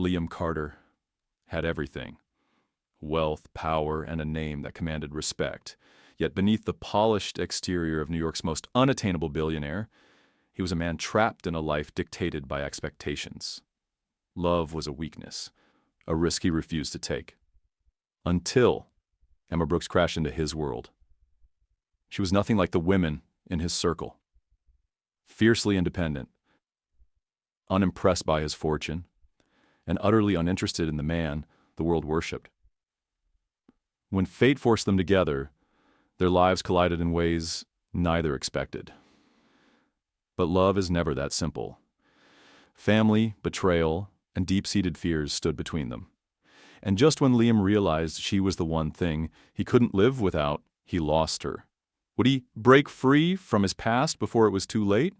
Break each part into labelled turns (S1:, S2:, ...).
S1: Liam Carter had everything: wealth, power, and a name that commanded respect. Yet beneath the polished exterior of New York's most unattainable billionaire, he was a man trapped in a life dictated by expectations. Love was a weakness, a risk he refused to take. Until Emma Brooks crashed into his world. She was nothing like the women in his circle. Fiercely independent, unimpressed by his fortune, and utterly uninterested in the man the world worshipped. When fate forced them together, their lives collided in ways neither expected. But love is never that simple. Family, betrayal, and deep-seated fears stood between them. And just when Liam realized she was the one thing he couldn't live without, he lost her. Would he break free from his past before it was too late?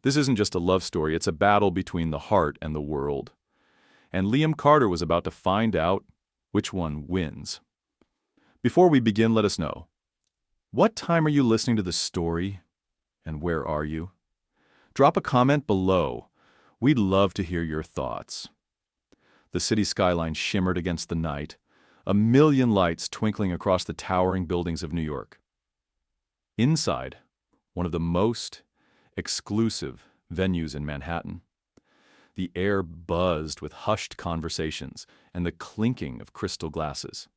S1: This isn't just a love story, it's a battle between the heart and the world. And Liam Carter was about to find out which one wins. Before we begin, let us know, what time are you listening to this story, and where are you? Drop a comment below. We'd love to hear your thoughts. The city skyline shimmered against the night, a million lights twinkling across the towering buildings of New York. Inside, one of the most exclusive venues in Manhattan, the air buzzed with hushed conversations and the clinking of crystal glasses.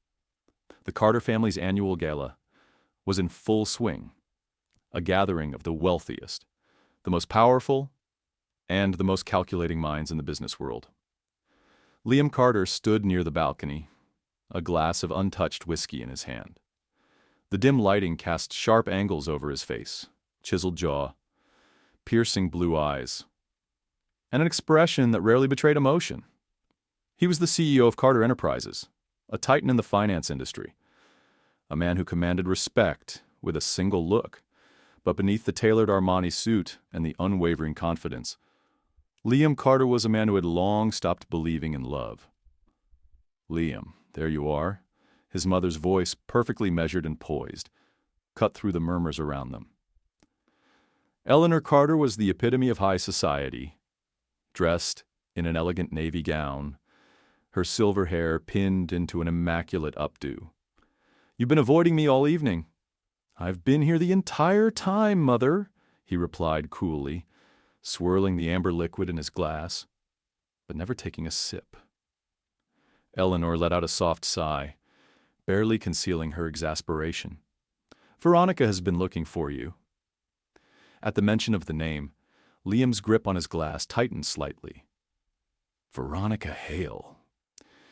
S1: The Carter family's annual gala was in full swing, a gathering of the wealthiest, the most powerful, and the most calculating minds in the business world. Liam Carter stood near the balcony, a glass of untouched whiskey in his hand. The dim lighting cast sharp angles over his face, chiseled jaw, piercing blue eyes, and an expression that rarely betrayed emotion. He was the CEO of Carter Enterprises, a titan in the finance industry, a man who commanded respect with a single look. But beneath the tailored Armani suit and the unwavering confidence, Liam Carter was a man who had long stopped believing in love. "Liam, there you are," his mother's voice, perfectly measured and poised, cut through the murmurs around them. Eleanor Carter was the epitome of high society, dressed in an elegant navy gown, her silver hair pinned into an immaculate updo. "You've been avoiding me all evening." "I've been here the entire time, Mother," he replied coolly, swirling the amber liquid in his glass, but never taking a sip. Eleanor let out a soft sigh, barely concealing her exasperation. "Veronica has been looking for you." At the mention of the name, Liam's grip on his glass tightened slightly. Veronica Hale.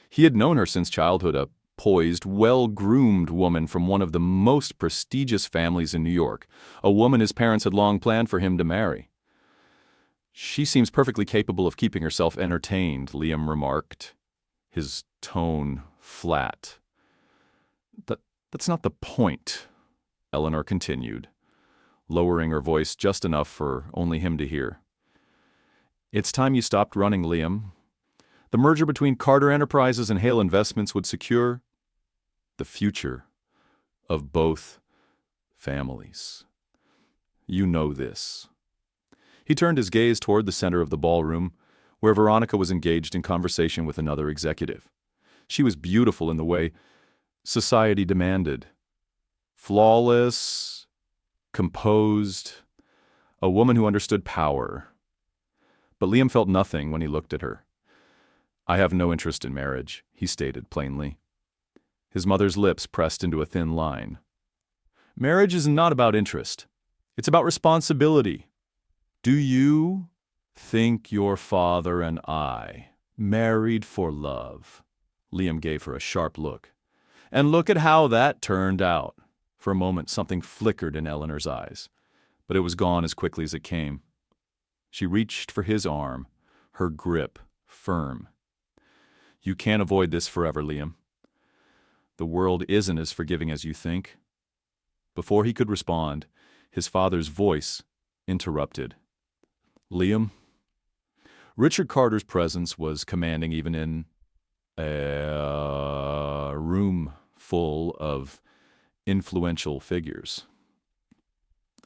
S1: He had known her since childhood, a poised, well-groomed woman from one of the most prestigious families in New York, a woman his parents had long planned for him to marry. "She seems perfectly capable of keeping herself entertained," Liam remarked, his tone flat. That's not the point," Eleanor continued, lowering her voice just enough for only him to hear. "It's time you stopped running, Liam. The merger between Carter Enterprises and Hale Investments would secure the future of both families. You know this." He turned his gaze toward the center of the ballroom, where Veronica was engaged in conversation with another executive. She was beautiful in the way society demanded. Flawless, composed, a woman who understood power. But Liam felt nothing when he looked at her. "I have no interest in marriage," he stated plainly. His mother's lips pressed into a thin line. "Marriage is not about interest. It's about responsibility. Do you think your father and I married for love?" Liam gave her a sharp look. "And look at how that turned out." For a moment, something flickered in Eleanor's eyes, but it was gone as quickly as it came. She reached for his arm, her grip firm. "You can't avoid this forever, Liam. The world isn't as forgiving as you think." Before he could respond, his father's voice interrupted. "Liam." Richard Carter's presence was commanding even in a room full of influential figures.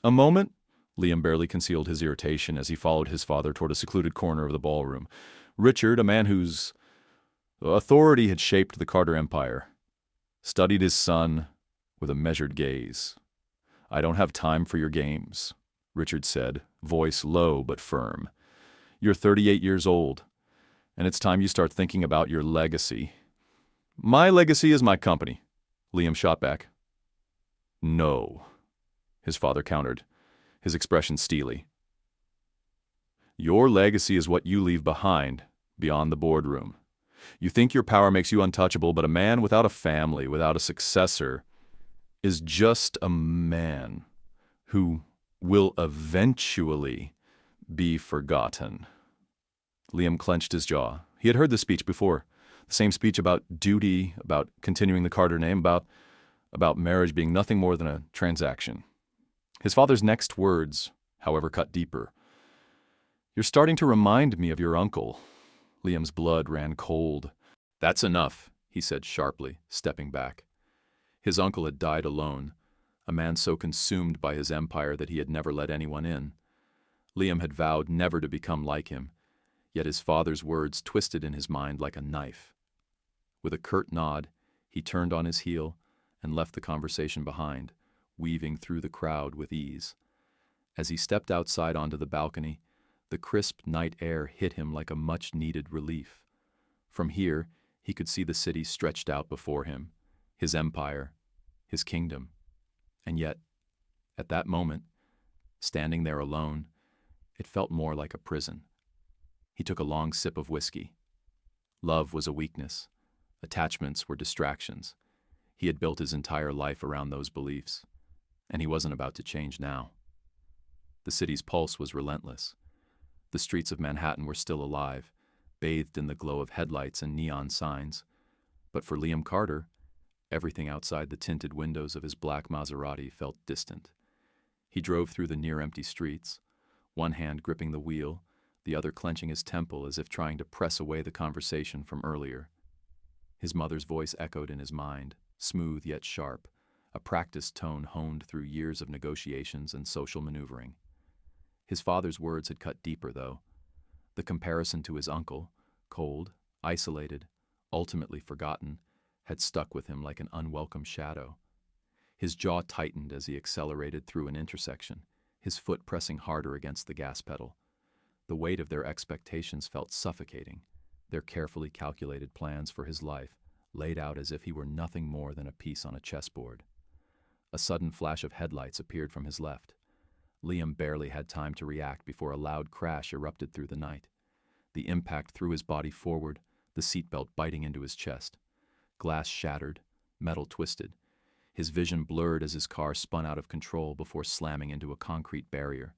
S1: A moment, Liam barely concealed his irritation as he followed his father toward a secluded corner of the ballroom. Richard, a man whose Authority had shaped the Carter Empire, studied his son with a measured gaze. "I don't have time for your games," Richard said, voice low but firm. "You're 38 years old, and it's time you start thinking about your legacy." "My legacy is my company," Liam shot back. "No," his father countered, his expression steely. "Your legacy is what you leave behind beyond the boardroom. You think your power makes you untouchable, but a man without a family, without a successor, is just a man who will eventually be forgotten." Liam clenched his jaw. He had heard this speech before. The same speech about duty, about continuing the Carter name, about marriage being nothing more than a transaction. His father's next words, however, cut deeper. "You're starting to remind me of your uncle." Liam's blood ran cold. "That's enough," he said sharply, stepping back. His uncle had died alone, a man so consumed by his empire that he had never let anyone in. Liam had vowed never to become like him, yet his father's words twisted in his mind like a knife. With a curt nod, he turned on his heel and left the conversation behind, weaving through the crowd with ease. As he stepped outside onto the balcony, the crisp night air hit him like a much-needed relief. From here, he could see the city stretched out before him, his empire, his kingdom. And yet, at that moment, standing there alone, it felt more like a prison. He took a long sip of whiskey. Love was a weakness. Attachments were distractions. He had built his entire life around those beliefs, and he wasn't about to change now. The city's pulse was relentless. The streets of Manhattan were still alive, bathed in the glow of headlights and neon signs. But for Liam Carter, everything outside the tinted windows of his black Maserati felt distant. He drove through the near-empty streets, one hand gripping the wheel, the other clenching his temple as if trying to press away the conversation from earlier. His mother's voice echoed in his mind, smooth yet sharp, a practiced tone honed through years of negotiations and social maneuvering. His father's words had cut deeper, though. The comparison to his uncle, cold, isolated, ultimately forgotten, had stuck with him like an unwelcome shadow. His jaw tightened as he accelerated through an intersection, his foot pressing harder against the gas pedal. The weight of their expectations felt suffocating, their carefully calculated plans for his life laid out as if he were nothing more than a piece on a chessboard. A sudden flash of headlights appeared from his left. Liam barely had time to react before a loud crash erupted through the night. The impact threw his body forward, the seatbelt biting into his chest. Glass shattered, metal twisted. His vision blurred as his car spun out of control before slamming into a concrete barrier.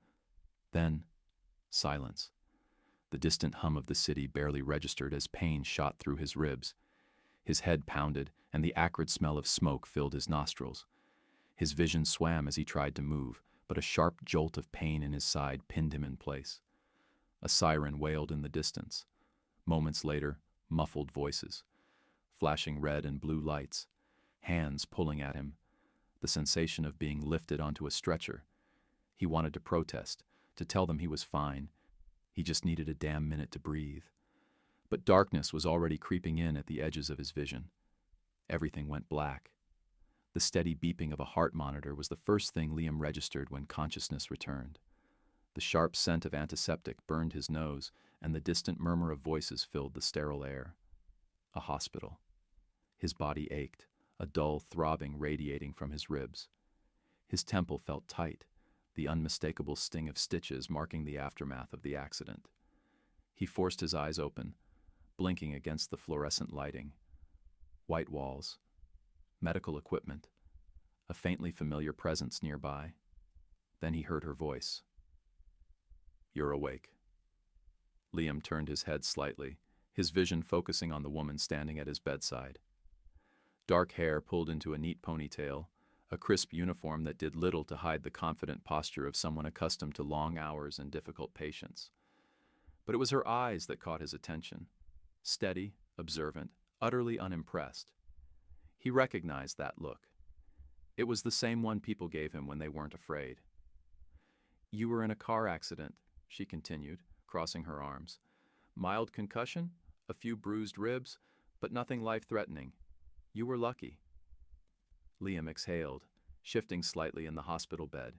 S1: Then, silence. The distant hum of the city barely registered as pain shot through his ribs. His head pounded, and the acrid smell of smoke filled his nostrils. His vision swam as he tried to move, but a sharp jolt of pain in his side pinned him in place. A siren wailed in the distance. Moments later, muffled voices, flashing red and blue lights, hands pulling at him, the sensation of being lifted onto a stretcher. He wanted to protest, to tell them he was fine. He just needed a damn minute to breathe. But darkness was already creeping in at the edges of his vision. Everything went black. The steady beeping of a heart monitor was the first thing Liam registered when consciousness returned. The sharp scent of antiseptic burned his nose, and the distant murmur of voices filled the sterile air. A hospital. His body ached, a dull throbbing radiating from his ribs. His temple felt tight, the unmistakable sting of stitches marking the aftermath of the accident. He forced his eyes open, blinking against the fluorescent lighting. White walls, medical equipment, a faintly familiar presence nearby. Then he heard her voice. "You're awake." Liam turned his head slightly, his vision focusing on the woman standing at his bedside. Dark hair pulled into a neat ponytail, a crisp uniform that did little to hide the confident posture of someone accustomed to long hours and difficult patients. But it was her eyes that caught his attention. Steady, observant, utterly unimpressed. He recognized that look. It was the same one people gave him when they weren't afraid. "You were in a car accident," she continued, crossing her arms. "Mild concussion, a few bruised ribs, but nothing life-threatening. You were lucky." Liam exhaled, shifting slightly in the hospital bed.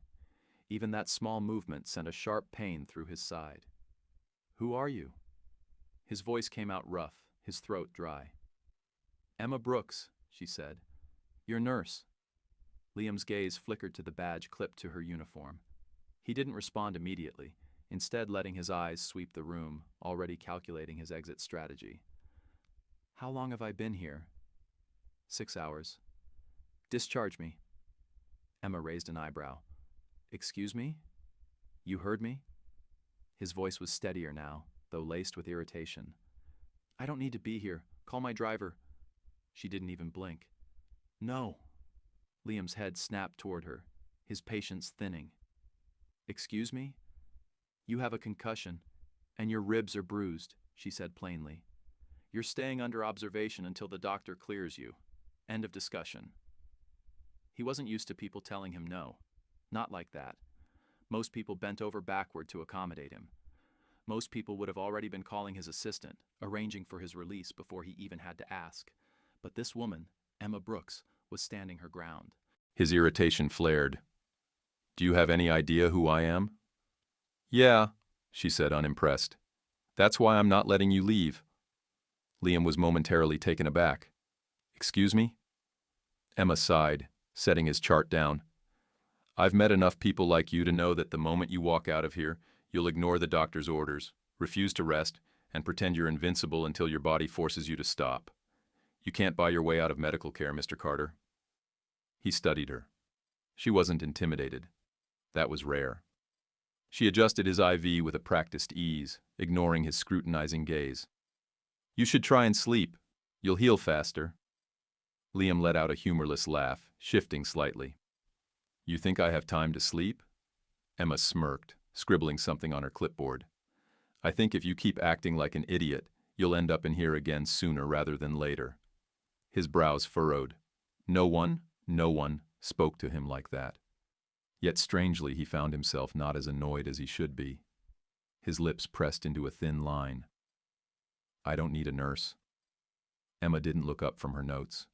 S1: Even that small movement sent a sharp pain through his side. "Who are you?" His voice came out rough, his throat dry. "Emma Brooks," she said. "Your nurse." Liam's gaze flickered to the badge clipped to her uniform. He didn't respond immediately, instead letting his eyes sweep the room, already calculating his exit strategy. "How long have I been here?" "6 hours." "Discharge me." Emma raised an eyebrow. "Excuse me? You heard me?" His voice was steadier now, though laced with irritation. "I don't need to be here. Call my driver." She didn't even blink. "No." Liam's head snapped toward her, his patience thinning. "Excuse me? You have a concussion, and your ribs are bruised," she said plainly. "You're staying under observation until the doctor clears you. End of discussion." He wasn't used to people telling him no. Not like that. Most people bent over backward to accommodate him. Most people would have already been calling his assistant, arranging for his release before he even had to ask. But this woman, Emma Brooks, was standing her ground. His irritation flared. "Do you have any idea who I am?" "Yeah," she said, unimpressed. "That's why I'm not letting you leave." Liam was momentarily taken aback. "Excuse me?" Emma sighed, setting his chart down. "I've met enough people like you to know that the moment you walk out of here, you'll ignore the doctor's orders, refuse to rest, and pretend you're invincible until your body forces you to stop. You can't buy your way out of medical care, Mr. Carter." He studied her. She wasn't intimidated. That was rare. She adjusted his IV with a practiced ease, ignoring his scrutinizing gaze. "You should try and sleep. You'll heal faster." Liam let out a humorless laugh, shifting slightly. "You think I have time to sleep?" Emma smirked, scribbling something on her clipboard. "I think if you keep acting like an idiot, you'll end up in here again sooner rather than later." His brows furrowed. No one spoke to him like that. Yet strangely he found himself not as annoyed as he should be. His lips pressed into a thin line. "I don't need a nurse." Emma didn't look up from her notes.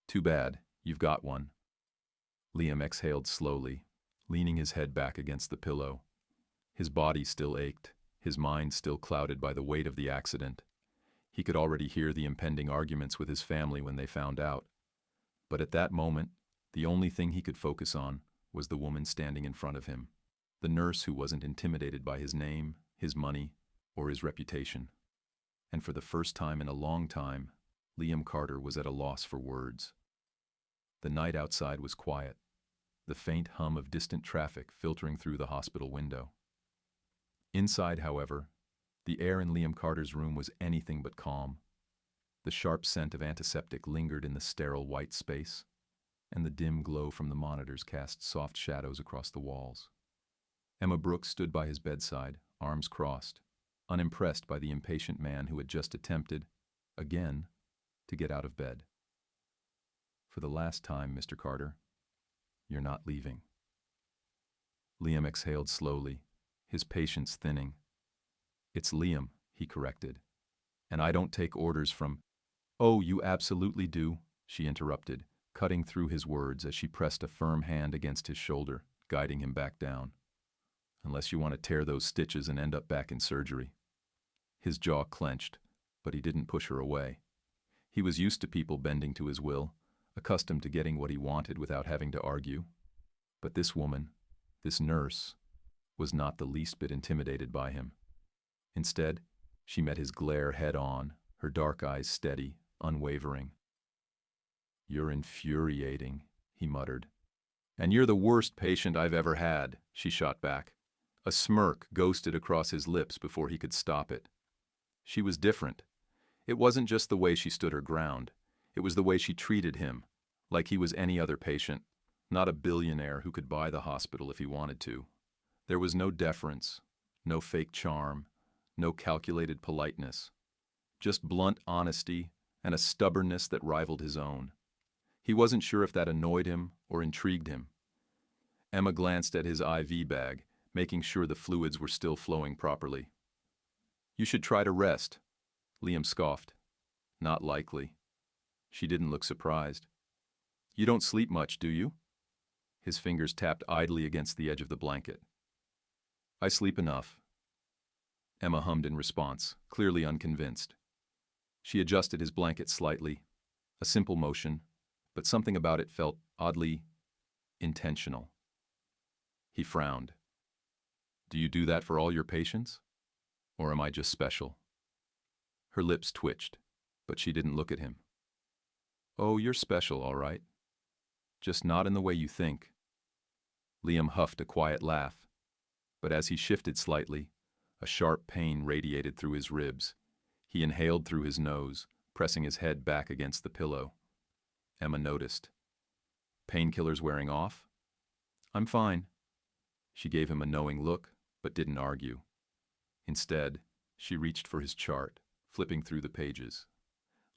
S1: "Too bad, you've got one." Liam exhaled slowly, leaning his head back against the pillow. His body still ached, his mind still clouded by the weight of the accident. He could already hear the impending arguments with his family when they found out. But at that moment, the only thing he could focus on was the woman standing in front of him, the nurse who wasn't intimidated by his name, his money, or his reputation. And for the first time in a long time, Liam Carter was at a loss for words. The night outside was quiet, the faint hum of distant traffic filtering through the hospital window. Inside, however, the air in Liam Carter's room was anything but calm. The sharp scent of antiseptic lingered in the sterile white space, and the dim glow from the monitors cast soft shadows across the walls. Emma Brooks stood by his bedside, arms crossed, unimpressed by the impatient man who had just attempted, again, to get out of bed. "For the last time, Mr. Carter, you're not leaving." Liam exhaled slowly, his patience thinning. "It's Liam," he corrected, "and I don't take orders from—" "Oh, you absolutely do," she interrupted, cutting through his words as she pressed a firm hand against his shoulder, guiding him back down. "Unless you want to tear those stitches and end up back in surgery." His jaw clenched, but he didn't push her away. He was used to people bending to his will, accustomed to getting what he wanted without having to argue. But this woman, this nurse, was not the least bit intimidated by him. Instead, she met his glare head-on, her dark eyes steady, unwavering. "You're infuriating," he muttered. "And you're the worst patient I've ever had," she shot back. A smirk ghosted across his lips before he could stop it. She was different. It wasn't just the way she stood her ground. It was the way she treated him, like he was any other patient, not a billionaire who could buy the hospital if he wanted to. There was no deference, no fake charm, no calculated politeness. Just blunt honesty and a stubbornness that rivaled his own. He wasn't sure if that annoyed him or intrigued him. Emma glanced at his IV bag, making sure the fluids were still flowing properly. "You should try to rest," Liam scoffed. Not likely. She didn't look surprised. You don't sleep much, do you? His fingers tapped idly against the edge of the blanket. I sleep enough. Emma hummed in response, clearly unconvinced. She adjusted his blanket slightly, a simple motion, but something about it felt oddly intentional. He frowned. Do you do that for all your patients? Or am I just special? Her lips twitched, but she didn't look at him. Oh, you're special, all right. Just not in the way you think. Liam huffed a quiet laugh, but as he shifted slightly, a sharp pain radiated through his ribs. He inhaled through his nose, pressing his head back against the pillow. Emma noticed. Painkillers wearing off? I'm fine. She gave him a knowing look, but didn't argue. Instead, she reached for his chart, flipping through the pages.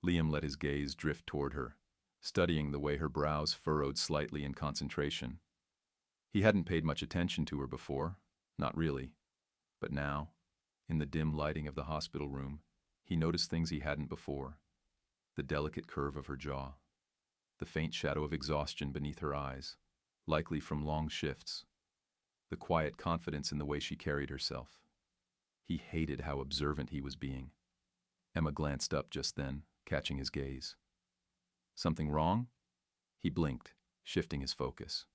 S1: Liam let his gaze drift toward her, studying the way her brows furrowed slightly in concentration. He hadn't paid much attention to her before, not really. But now, in the dim lighting of the hospital room, he noticed things he hadn't before. The delicate curve of her jaw, the faint shadow of exhaustion beneath her eyes, likely from long shifts, the quiet confidence in the way she carried herself. He hated how observant he was being. Emma glanced up just then, catching his gaze. Something wrong? He blinked, shifting his focus.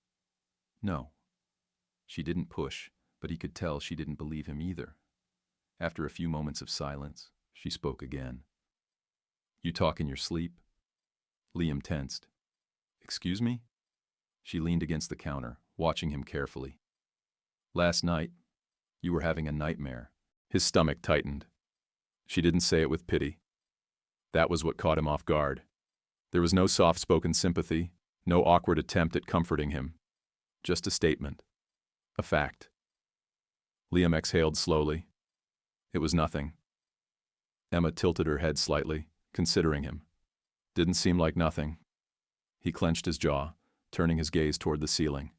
S1: No. She didn't push, but he could tell she didn't believe him either. After a few moments of silence, she spoke again. You talk in your sleep? Liam tensed. Excuse me? She leaned against the counter, watching him carefully. Last night, you were having a nightmare. His stomach tightened. She didn't say it with pity. That was what caught him off guard. There was no soft-spoken sympathy, no awkward attempt at comforting him. Just a statement. A fact. Liam exhaled slowly. It was nothing. Emma tilted her head slightly, considering him. Didn't seem like nothing. He clenched his jaw, turning his gaze toward the ceiling.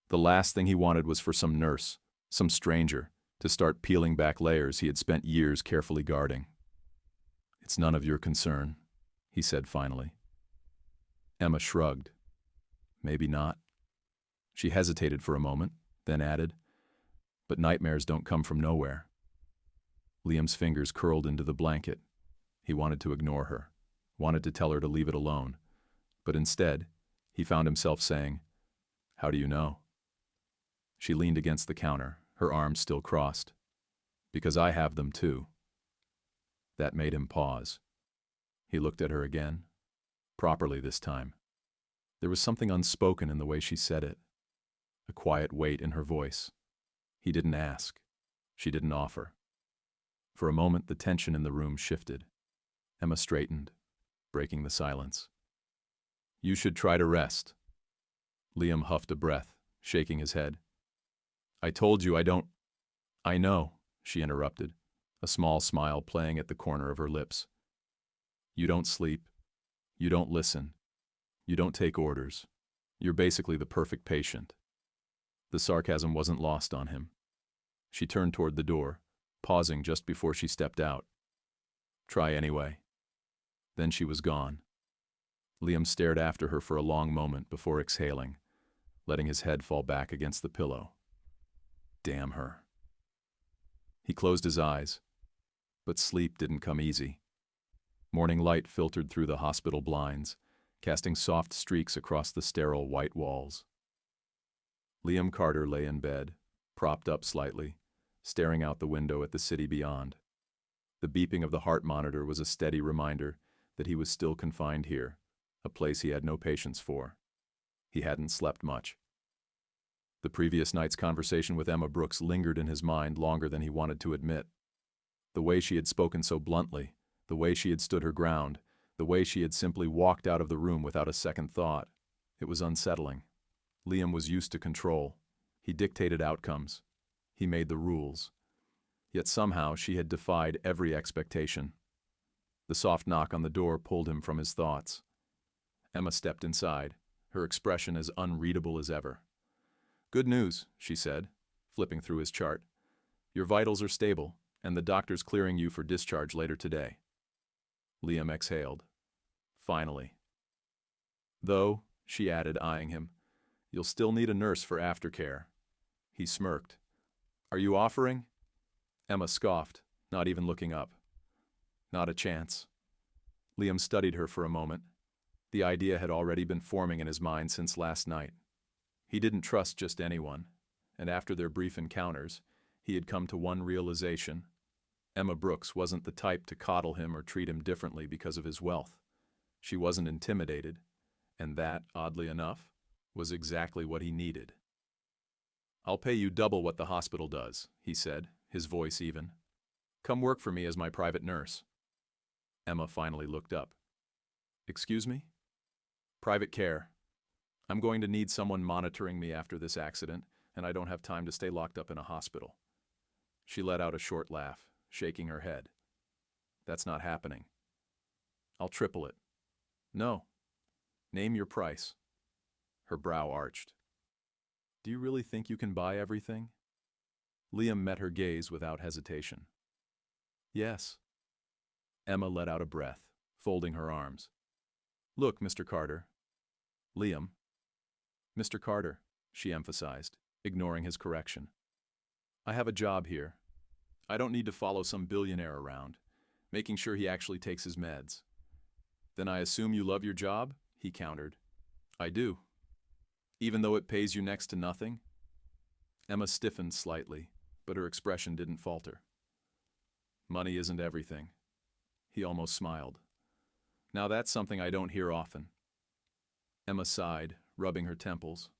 S1: The last thing he wanted was for some nurse, some stranger, to start peeling back layers he had spent years carefully guarding. It's none of your concern, he said finally. Emma shrugged. Maybe not. She hesitated for a moment, then added, but nightmares don't come from nowhere. Liam's fingers curled into the blanket. He wanted to ignore her, wanted to tell her to leave it alone, but instead, he found himself saying, How do you know? She leaned against the counter, her arms still crossed. Because I have them too. That made him pause. He looked at her again, properly this time. There was something unspoken in the way she said it, a quiet weight in her voice. He didn't ask. She didn't offer. For a moment, the tension in the room shifted. Emma straightened, breaking the silence. You should try to rest. Liam huffed a breath, shaking his head. I told you I don't... I know, she interrupted, a small smile playing at the corner of her lips. You don't sleep. You don't listen. You don't take orders. You're basically the perfect patient. The sarcasm wasn't lost on him. She turned toward the door, pausing just before she stepped out. Try anyway. Then she was gone. Liam stared after her for a long moment before exhaling, letting his head fall back against the pillow. Damn her. He closed his eyes, but sleep didn't come easy. Morning light filtered through the hospital blinds, casting soft streaks across the sterile white walls. Liam Carter lay in bed, propped up slightly, staring out the window at the city beyond. The beeping of the heart monitor was a steady reminder that he was still confined here, a place he had no patience for. He hadn't slept much. The previous night's conversation with Emma Brooks lingered in his mind longer than he wanted to admit. The way she had spoken so bluntly, the way she had stood her ground, the way she had simply walked out of the room without a second thought. It was unsettling. Liam was used to control. He dictated outcomes. He made the rules. Yet somehow she had defied every expectation. The soft knock on the door pulled him from his thoughts. Emma stepped inside, her expression as unreadable as ever. Good news, she said, flipping through his chart. Your vitals are stable, and the doctor's clearing you for discharge later today. Liam exhaled. Finally. Though, she added, eyeing him, you'll still need a nurse for aftercare. He smirked. Are you offering? Emma scoffed, not even looking up. Not a chance. Liam studied her for a moment. The idea had already been forming in his mind since last night. He didn't trust just anyone, and after their brief encounters, he had come to one realization. Emma Brooks wasn't the type to coddle him or treat him differently because of his wealth. She wasn't intimidated, and that, oddly enough, was exactly what he needed. I'll pay you double what the hospital does, he said, his voice even. Come work for me as my private nurse. Emma finally looked up. Excuse me? Private care. I'm going to need someone monitoring me after this accident, and I don't have time to stay locked up in a hospital. She let out a short laugh, shaking her head. That's not happening. I'll triple it. No. Name your price. Her brow arched. Do you really think you can buy everything? Liam met her gaze without hesitation. Yes. Emma let out a breath, folding her arms. Look, Mr. Carter. Liam. Mr. Carter, she emphasized, ignoring his correction. I have a job here. I don't need to follow some billionaire around, making sure he actually takes his meds. Then I assume you love your job? He countered. I do. Even though it pays you next to nothing? Emma stiffened slightly, but her expression didn't falter. Money isn't everything. He almost smiled. Now that's something I don't hear often. Emma sighed, rubbing her temples.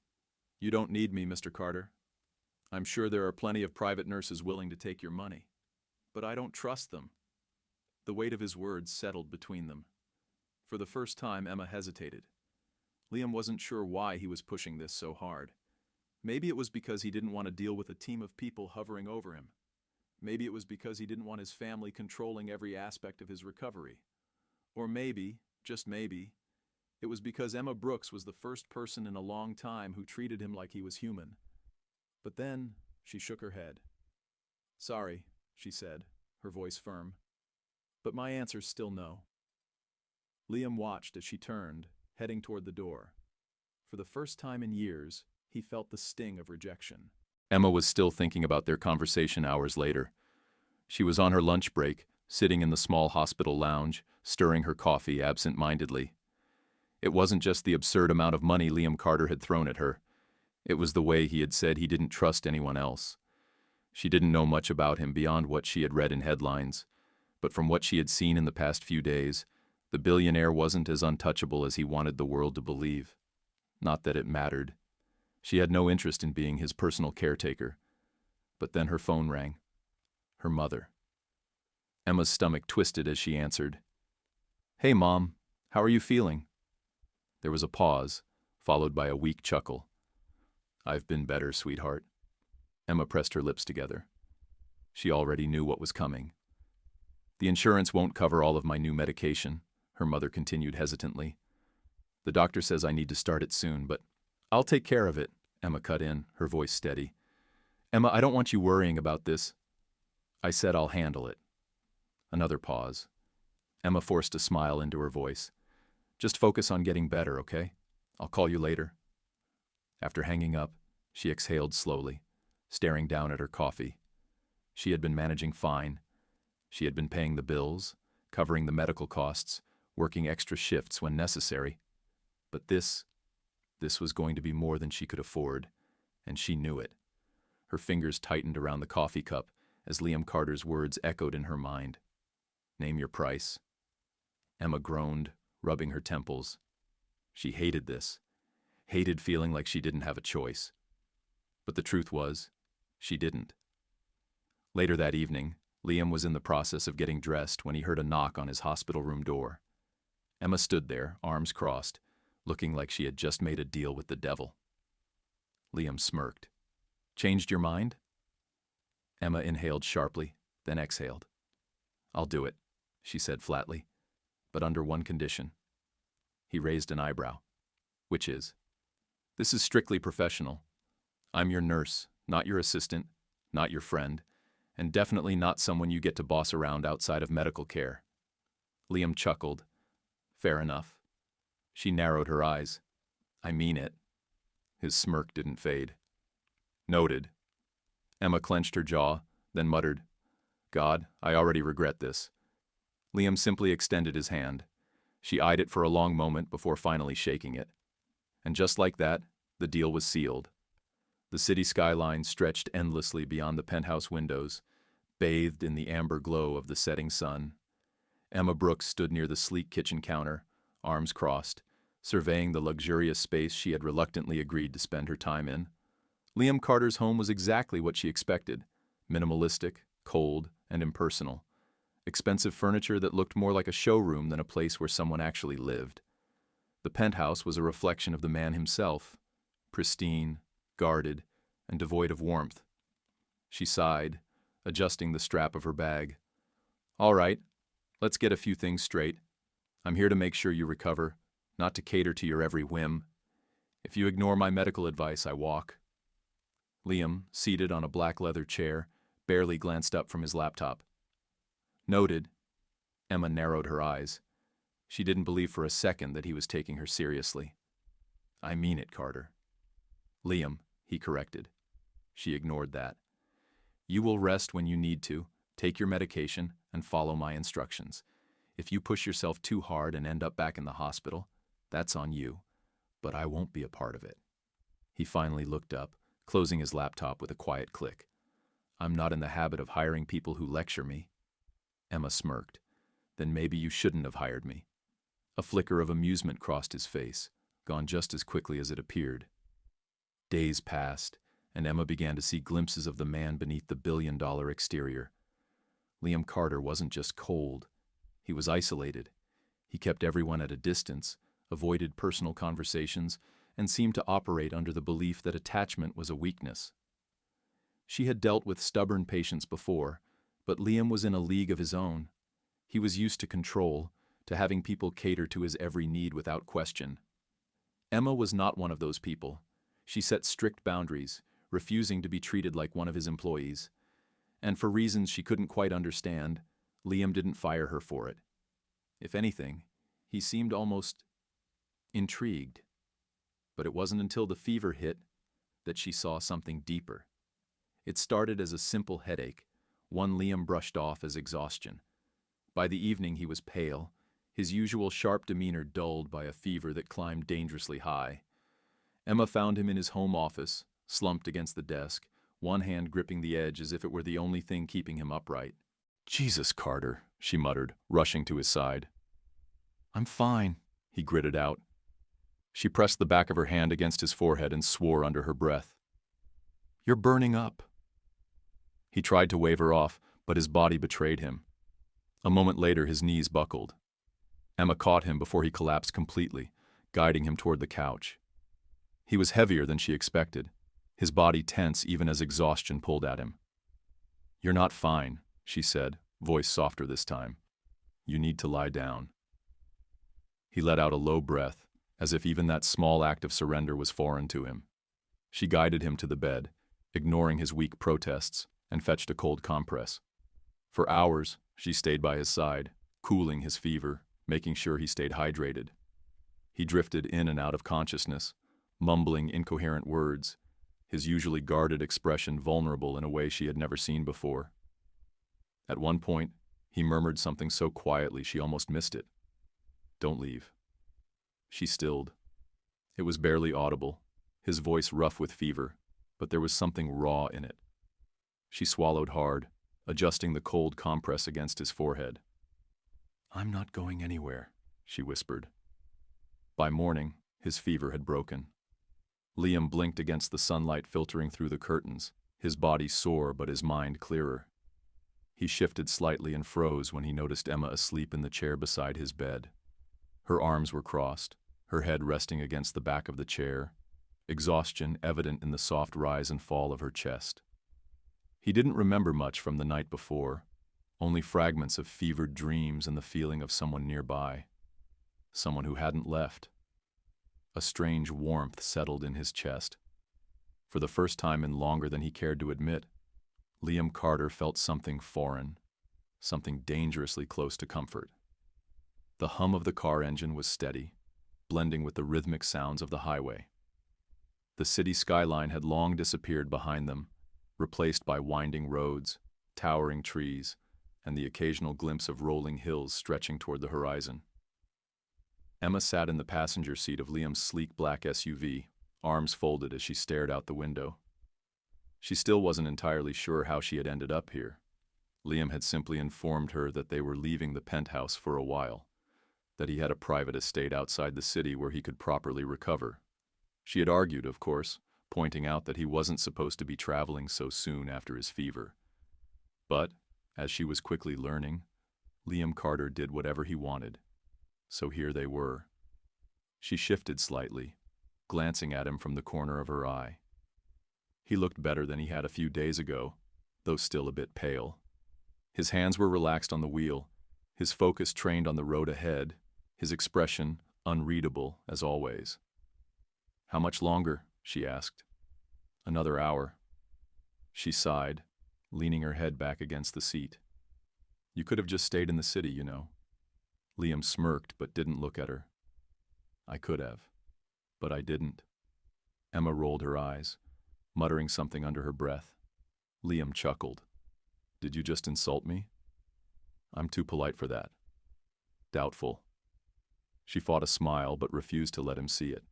S1: You don't need me, Mr. Carter. I'm sure there are plenty of private nurses willing to take your money. But I don't trust them. The weight of his words settled between them. For the first time, Emma hesitated. Liam wasn't sure why he was pushing this so hard. Maybe it was because he didn't want to deal with a team of people hovering over him. Maybe it was because he didn't want his family controlling every aspect of his recovery. Or maybe, just maybe, it was because Emma Brooks was the first person in a long time who treated him like he was human. But then, she shook her head. Sorry, she said, her voice firm. But my answer's still no. Liam watched as she turned, heading toward the door. For the first time in years, he felt the sting of rejection. Emma was still thinking about their conversation hours later. She was on her lunch break, sitting in the small hospital lounge, stirring her coffee absent-mindedly. It wasn't just the absurd amount of money Liam Carter had thrown at her. It was the way he had said he didn't trust anyone else. She didn't know much about him beyond what she had read in headlines, but from what she had seen in the past few days, the billionaire wasn't as untouchable as he wanted the world to believe. Not that it mattered. She had no interest in being his personal caretaker. But then her phone rang. Her mother. Emma's stomach twisted as she answered. Hey, Mom. How are you feeling? There was a pause, followed by a weak chuckle. I've been better, sweetheart. Emma pressed her lips together. She already knew what was coming. The insurance won't cover all of my new medication, her mother continued hesitantly. The doctor says I need to start it soon, but I'll take care of it, Emma cut in, her voice steady. Emma, I don't want you worrying about this. I said I'll handle it. Another pause. Emma forced a smile into her voice. Just focus on getting better, okay? I'll call you later. After hanging up, she exhaled slowly, staring down at her coffee. She had been managing fine. She had been paying the bills, covering the medical costs, working extra shifts when necessary. But this was going to be more than she could afford, and she knew it. Her fingers tightened around the coffee cup as Liam Carter's words echoed in her mind. Name your price. Emma groaned, rubbing her temples. She hated this, hated feeling like she didn't have a choice. But the truth was, she didn't. Later that evening, Liam was in the process of getting dressed when he heard a knock on his hospital room door. Emma stood there, arms crossed, looking like she had just made a deal with the devil. Liam smirked. Changed your mind? Emma inhaled sharply, then exhaled. I'll do it, she said flatly, but under one condition. He raised an eyebrow. Which is? This is strictly professional. I'm your nurse, not your assistant, not your friend, and definitely not someone you get to boss around outside of medical care. Liam chuckled. Fair enough. She narrowed her eyes. I mean it. His smirk didn't fade. Noted. Emma clenched her jaw, then muttered, God, I already regret this. Liam simply extended his hand. She eyed it for a long moment before finally shaking it. And just like that, the deal was sealed. The city skyline stretched endlessly beyond the penthouse windows, bathed in the amber glow of the setting sun. Emma Brooks stood near the sleek kitchen counter, arms crossed, surveying the luxurious space she had reluctantly agreed to spend her time in. Liam Carter's home was exactly what she expected, minimalistic, cold, and impersonal. Expensive furniture that looked more like a showroom than a place where someone actually lived. The penthouse was a reflection of the man himself, pristine, guarded, and devoid of warmth. She sighed, adjusting the strap of her bag. All right, let's get a few things straight. I'm here to make sure you recover, not to cater to your every whim. If you ignore my medical advice, I walk. Liam, seated on a black leather chair, barely glanced up from his laptop. Noted. Emma narrowed her eyes. She didn't believe for a second that he was taking her seriously. I mean it, Carter. Liam, he corrected. She ignored that. You will rest when you need to, take your medication, and follow my instructions. If you push yourself too hard and end up back in the hospital, that's on you, but I won't be a part of it. He finally looked up, closing his laptop with a quiet click. I'm not in the habit of hiring people who lecture me. Emma smirked. Then maybe you shouldn't have hired me. A flicker of amusement crossed his face, gone just as quickly as it appeared. Days passed, and Emma began to see glimpses of the man beneath the billion-dollar exterior. Liam Carter wasn't just cold. He was isolated. He kept everyone at a distance, avoided personal conversations, and seemed to operate under the belief that attachment was a weakness. She had dealt with stubborn patients before, but Liam was in a league of his own. He was used to control, to having people cater to his every need without question. Emma was not one of those people. She set strict boundaries, refusing to be treated like one of his employees. And for reasons she couldn't quite understand, Liam didn't fire her for it. If anything, he seemed almost intrigued. But it wasn't until the fever hit that she saw something deeper. It started as a simple headache, one Liam brushed off as exhaustion. By the evening he was pale, his usual sharp demeanor dulled by a fever that climbed dangerously high. Emma found him in his home office, slumped against the desk, one hand gripping the edge as if it were the only thing keeping him upright. Jesus, Carter, she muttered, rushing to his side. I'm fine, he gritted out. She pressed the back of her hand against his forehead and swore under her breath. You're burning up. He tried to wave her off, but his body betrayed him. A moment later, his knees buckled. Emma caught him before he collapsed completely, guiding him toward the couch. He was heavier than she expected, his body tense even as exhaustion pulled at him. You're not fine, she said, voice softer this time. You need to lie down. He let out a low breath, as if even that small act of surrender was foreign to him. She guided him to the bed, ignoring his weak protests, and fetched a cold compress. For hours, she stayed by his side, cooling his fever, making sure he stayed hydrated. He drifted in and out of consciousness, mumbling incoherent words, his usually guarded expression vulnerable in a way she had never seen before. At one point, he murmured something so quietly she almost missed it. Don't leave. She stilled. It was barely audible, his voice rough with fever, but there was something raw in it. She swallowed hard, adjusting the cold compress against his forehead. I'm not going anywhere, she whispered. By morning, his fever had broken. Liam blinked against the sunlight filtering through the curtains, his body sore but his mind clearer. He shifted slightly and froze when he noticed Emma asleep in the chair beside his bed. Her arms were crossed, her head resting against the back of the chair, exhaustion evident in the soft rise and fall of her chest. He didn't remember much from the night before, only fragments of fevered dreams and the feeling of someone nearby, someone who hadn't left. A strange warmth settled in his chest. For the first time in longer than he cared to admit, Liam Carter felt something foreign, something dangerously close to comfort. The hum of the car engine was steady, blending with the rhythmic sounds of the highway. The city skyline had long disappeared behind them, replaced by winding roads, towering trees, and the occasional glimpse of rolling hills stretching toward the horizon. Emma sat in the passenger seat of Liam's sleek black SUV, arms folded as she stared out the window. She still wasn't entirely sure how she had ended up here. Liam had simply informed her that they were leaving the penthouse for a while, that he had a private estate outside the city where he could properly recover. She had argued, of course, pointing out that he wasn't supposed to be traveling so soon after his fever. But, as she was quickly learning, Liam Carter did whatever he wanted. So here they were. She shifted slightly, glancing at him from the corner of her eye. He looked better than he had a few days ago, though still a bit pale. His hands were relaxed on the wheel, his focus trained on the road ahead, his expression unreadable as always. "How much longer?" she asked. "Another hour." She sighed, leaning her head back against the seat. "You could have just stayed in the city, you know." Liam smirked but didn't look at her. "I could have, but I didn't." Emma rolled her eyes, muttering something under her breath. Liam chuckled. "Did you just insult me?" "I'm too polite for that." "Doubtful." She fought a smile but refused to let him see it.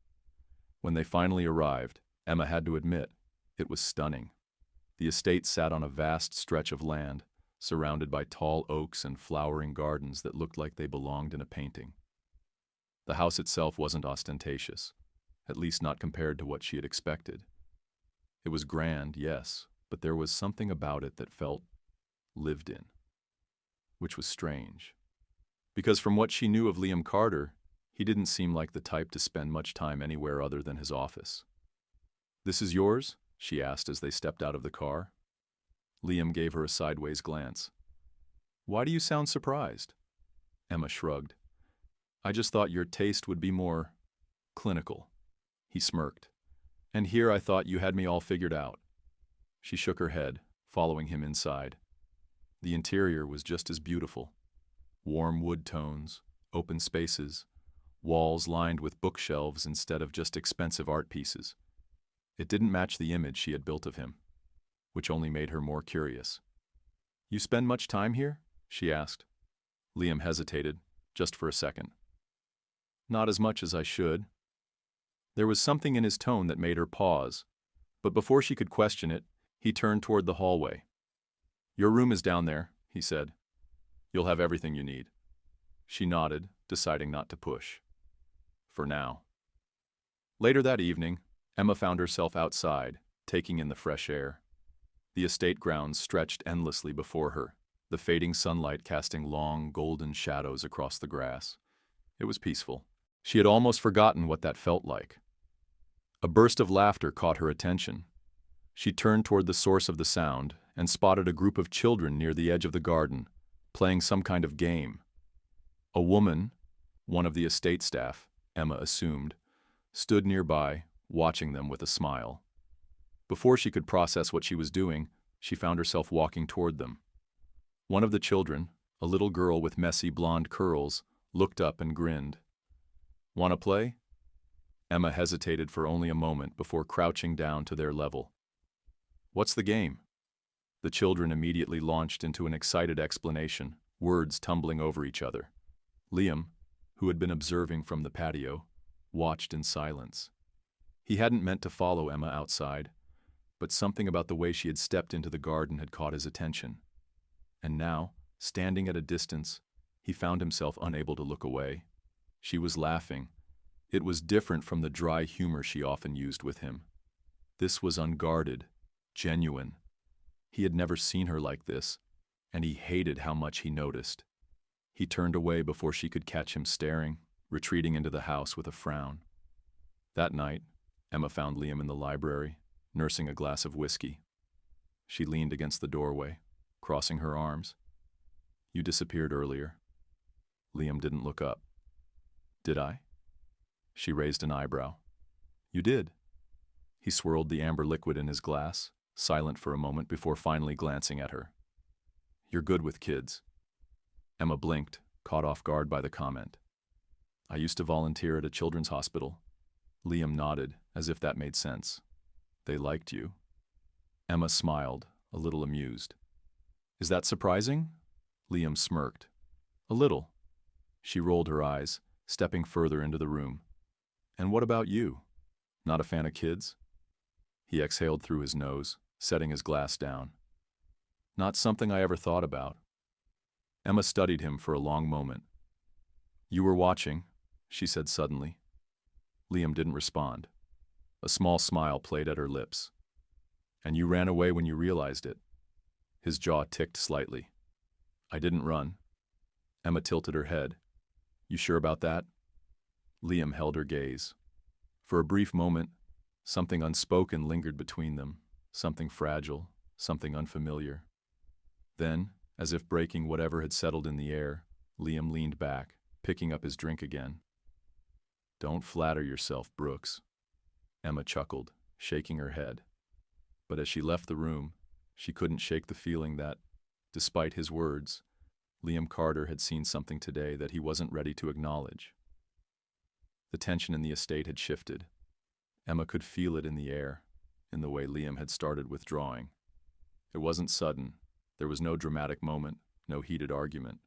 S1: When they finally arrived, Emma had to admit, it was stunning. The estate sat on a vast stretch of land, surrounded by tall oaks and flowering gardens that looked like they belonged in a painting. The house itself wasn't ostentatious, at least not compared to what she had expected. It was grand, yes, but there was something about it that felt lived in, which was strange. Because from what she knew of Liam Carter, he didn't seem like the type to spend much time anywhere other than his office. "This is yours?" she asked as they stepped out of the car. Liam gave her a sideways glance. "Why do you sound surprised?" Emma shrugged. "I just thought your taste would be more clinical." He smirked. "And here I thought you had me all figured out." She shook her head, following him inside. The interior was just as beautiful. Warm wood tones, open spaces, walls lined with bookshelves instead of just expensive art pieces. It didn't match the image she had built of him, which only made her more curious. "You spend much time here?" she asked. Liam hesitated, just for a second. "Not as much as I should." There was something in his tone that made her pause, but before she could question it, he turned toward the hallway. "Your room is down there," he said. "You'll have everything you need." She nodded, deciding not to push. For now. Later that evening, Emma found herself outside, taking in the fresh air. The estate grounds stretched endlessly before her, the fading sunlight casting long, golden shadows across the grass. It was peaceful. She had almost forgotten what that felt like. A burst of laughter caught her attention. She turned toward the source of the sound and spotted a group of children near the edge of the garden, playing some kind of game. A woman, one of the estate staff, Emma assumed, stood nearby, watching them with a smile. Before she could process what she was doing, she found herself walking toward them. One of the children, a little girl with messy blonde curls, looked up and grinned. "Want to play?" Emma hesitated for only a moment before crouching down to their level. "What's the game?" The children immediately launched into an excited explanation, words tumbling over each other. Liam, who had been observing from the patio, watched in silence. He hadn't meant to follow Emma outside, but something about the way she had stepped into the garden had caught his attention. And now, standing at a distance, he found himself unable to look away. She was laughing. It was different from the dry humor she often used with him. This was unguarded, genuine. He had never seen her like this, and he hated how much he noticed. He turned away before she could catch him staring, retreating into the house with a frown. That night, Emma found Liam in the library, nursing a glass of whiskey. She leaned against the doorway, crossing her arms. "You disappeared earlier." Liam didn't look up. "Did I?" She raised an eyebrow. "You did." He swirled the amber liquid in his glass, silent for a moment before finally glancing at her. "You're good with kids." Emma blinked, caught off guard by the comment. I used to volunteer at a children's hospital. Liam nodded, as if that made sense. They liked you. Emma smiled, a little amused. Is that surprising? Liam smirked. A little. She rolled her eyes, stepping further into the room. And what about you? Not a fan of kids? He exhaled through his nose, setting his glass down. Not something I ever thought about. Emma studied him for a long moment. You were watching, she said suddenly. Liam didn't respond. A small smile played at her lips. And you ran away when you realized it. His jaw ticked slightly. I didn't run. Emma tilted her head. You sure about that? Liam held her gaze. For a brief moment, something unspoken lingered between them, something fragile, something unfamiliar. Then, as if breaking whatever had settled in the air, Liam leaned back, picking up his drink again. Don't flatter yourself, Brooks. Emma chuckled, shaking her head. But as she left the room, she couldn't shake the feeling that, despite his words, Liam Carter had seen something today that he wasn't ready to acknowledge. The tension in the estate had shifted. Emma could feel it in the air, in the way Liam had started withdrawing. It wasn't sudden. There was no dramatic moment, no heated argument.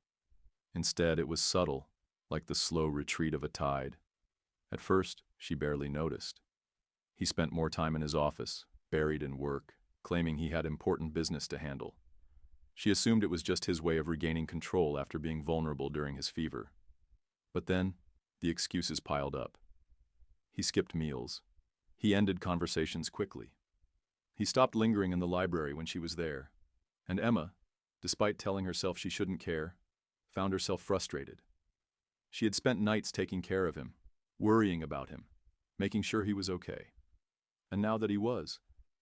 S1: Instead, it was subtle, like the slow retreat of a tide. At first, she barely noticed. He spent more time in his office, buried in work, claiming he had important business to handle. She assumed it was just his way of regaining control after being vulnerable during his fever. But then, the excuses piled up. He skipped meals. He ended conversations quickly. He stopped lingering in the library when she was there. And Emma, despite telling herself she shouldn't care, found herself frustrated. She had spent nights taking care of him, worrying about him, making sure he was okay. And now that he was,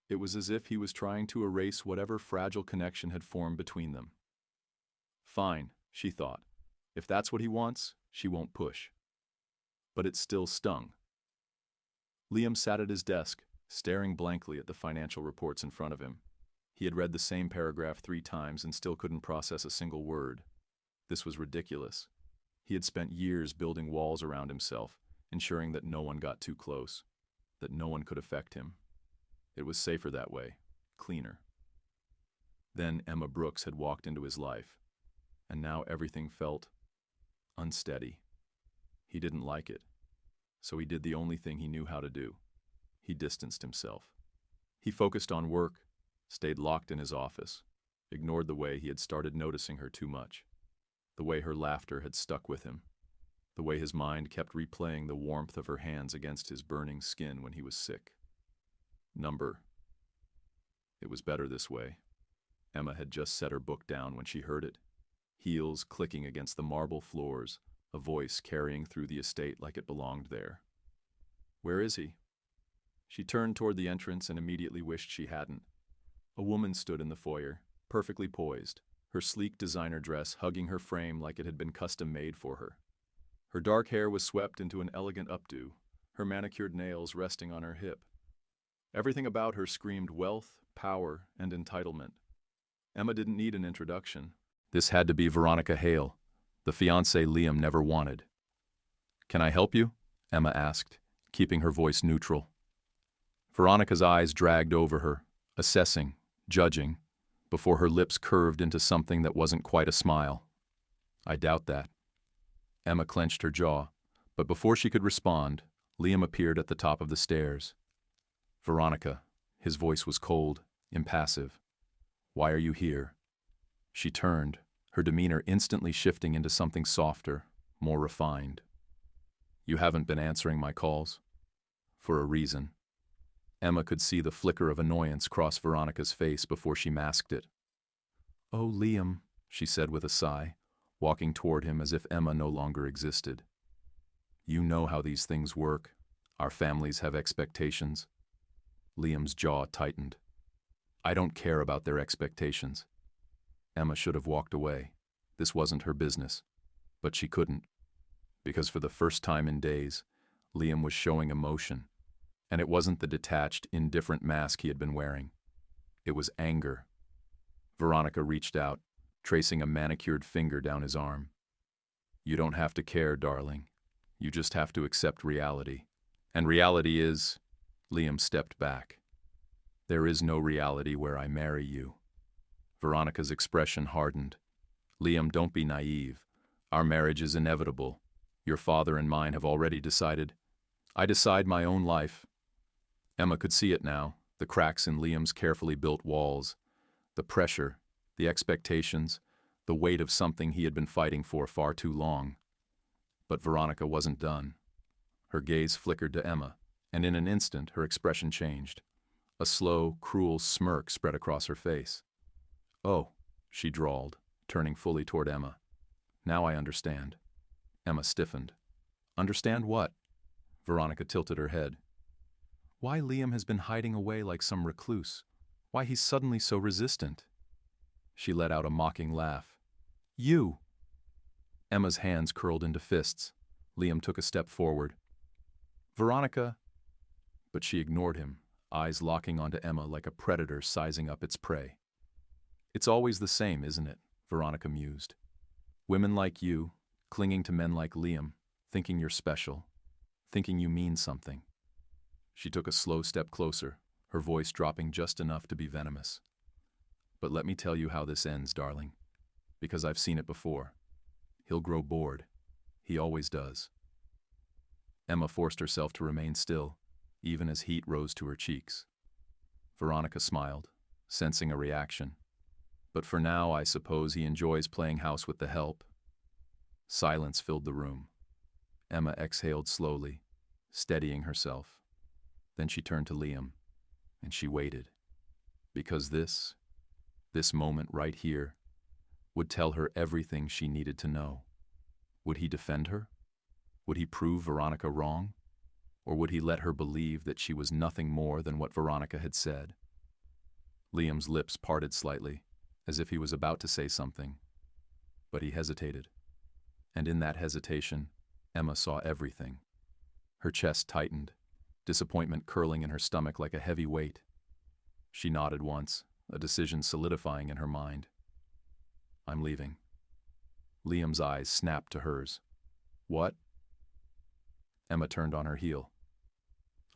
S1: it was as if he was trying to erase whatever fragile connection had formed between them. Fine, she thought. If that's what he wants, she won't push. But it still stung. Liam sat at his desk, staring blankly at the financial reports in front of him. He had read the same paragraph 3 times and still couldn't process a single word. This was ridiculous. He had spent years building walls around himself, ensuring that no one got too close, that no one could affect him. It was safer that way, cleaner. Then Emma Brooks had walked into his life, and now everything felt unsteady. He didn't like it, so he did the only thing he knew how to do. He distanced himself. He focused on work, stayed locked in his office, ignored the way he had started noticing her too much, the way her laughter had stuck with him, the way his mind kept replaying the warmth of her hands against his burning skin when he was sick. Number. It was better this way. Emma had just set her book down when she heard it, heels clicking against the marble floors, a voice carrying through the estate like it belonged there. Where is he? She turned toward the entrance and immediately wished she hadn't. A woman stood in the foyer, perfectly poised, her sleek designer dress hugging her frame like it had been custom-made for her. Her dark hair was swept into an elegant updo, her manicured nails resting on her hip. Everything about her screamed wealth, power, and entitlement. Emma didn't need an introduction. This had to be Veronica Hale, the fiancée Liam never wanted. Can I help you? Emma asked, keeping her voice neutral. Veronica's eyes dragged over her, assessing, judging, before her lips curved into something that wasn't quite a smile. I doubt that. Emma clenched her jaw, but before she could respond, Liam appeared at the top of the stairs. Veronica, his voice was cold, impassive. Why are you here? She turned, her demeanor instantly shifting into something softer, more refined. You haven't been answering my calls? For a reason. Emma could see the flicker of annoyance cross Veronica's face before she masked it. Oh, Liam, she said with a sigh, walking toward him as if Emma no longer existed. You know how these things work. Our families have expectations. Liam's jaw tightened. I don't care about their expectations. Emma should have walked away. This wasn't her business. But she couldn't. Because for the first time in days, Liam was showing emotion. And it wasn't the detached, indifferent mask he had been wearing. It was anger. Veronica reached out, tracing a manicured finger down his arm. You don't have to care, darling. You just have to accept reality. And reality is, Liam stepped back. There is no reality where I marry you. Veronica's expression hardened. Liam, don't be naive. Our marriage is inevitable. Your father and mine have already decided. I decide my own life. Emma could see it now, the cracks in Liam's carefully built walls, the pressure, the expectations, the weight of something he had been fighting for far too long. But Veronica wasn't done. Her gaze flickered to Emma, and in an instant her expression changed. A slow, cruel smirk spread across her face. "Oh," she drawled, turning fully toward Emma. "Now I understand." Emma stiffened. "Understand what?" Veronica tilted her head. "Why Liam has been hiding away like some recluse. Why he's suddenly so resistant." She let out a mocking laugh. "You!" Emma's hands curled into fists. Liam took a step forward. "Veronica—" But she ignored him, eyes locking onto Emma like a predator sizing up its prey. "It's always the same, isn't it?" Veronica mused. "Women like you, clinging to men like Liam, thinking you're special, thinking you mean something." She took a slow step closer, her voice dropping just enough to be venomous. "But let me tell you how this ends, darling. Because I've seen it before. He'll grow bored. He always does." Emma forced herself to remain still, even as heat rose to her cheeks. Veronica smiled, sensing a reaction. "But for now, I suppose he enjoys playing house with the help." Silence filled the room. Emma exhaled slowly, steadying herself. Then she turned to Liam, and she waited. Because this moment right here, would tell her everything she needed to know. Would he defend her? Would he prove Veronica wrong? Or would he let her believe that she was nothing more than what Veronica had said? Liam's lips parted slightly, as if he was about to say something. But he hesitated. And in that hesitation, Emma saw everything. Her chest tightened, disappointment curling in her stomach like a heavy weight. She nodded once, a decision solidifying in her mind. "I'm leaving." Liam's eyes snapped to hers. "What?" Emma turned on her heel.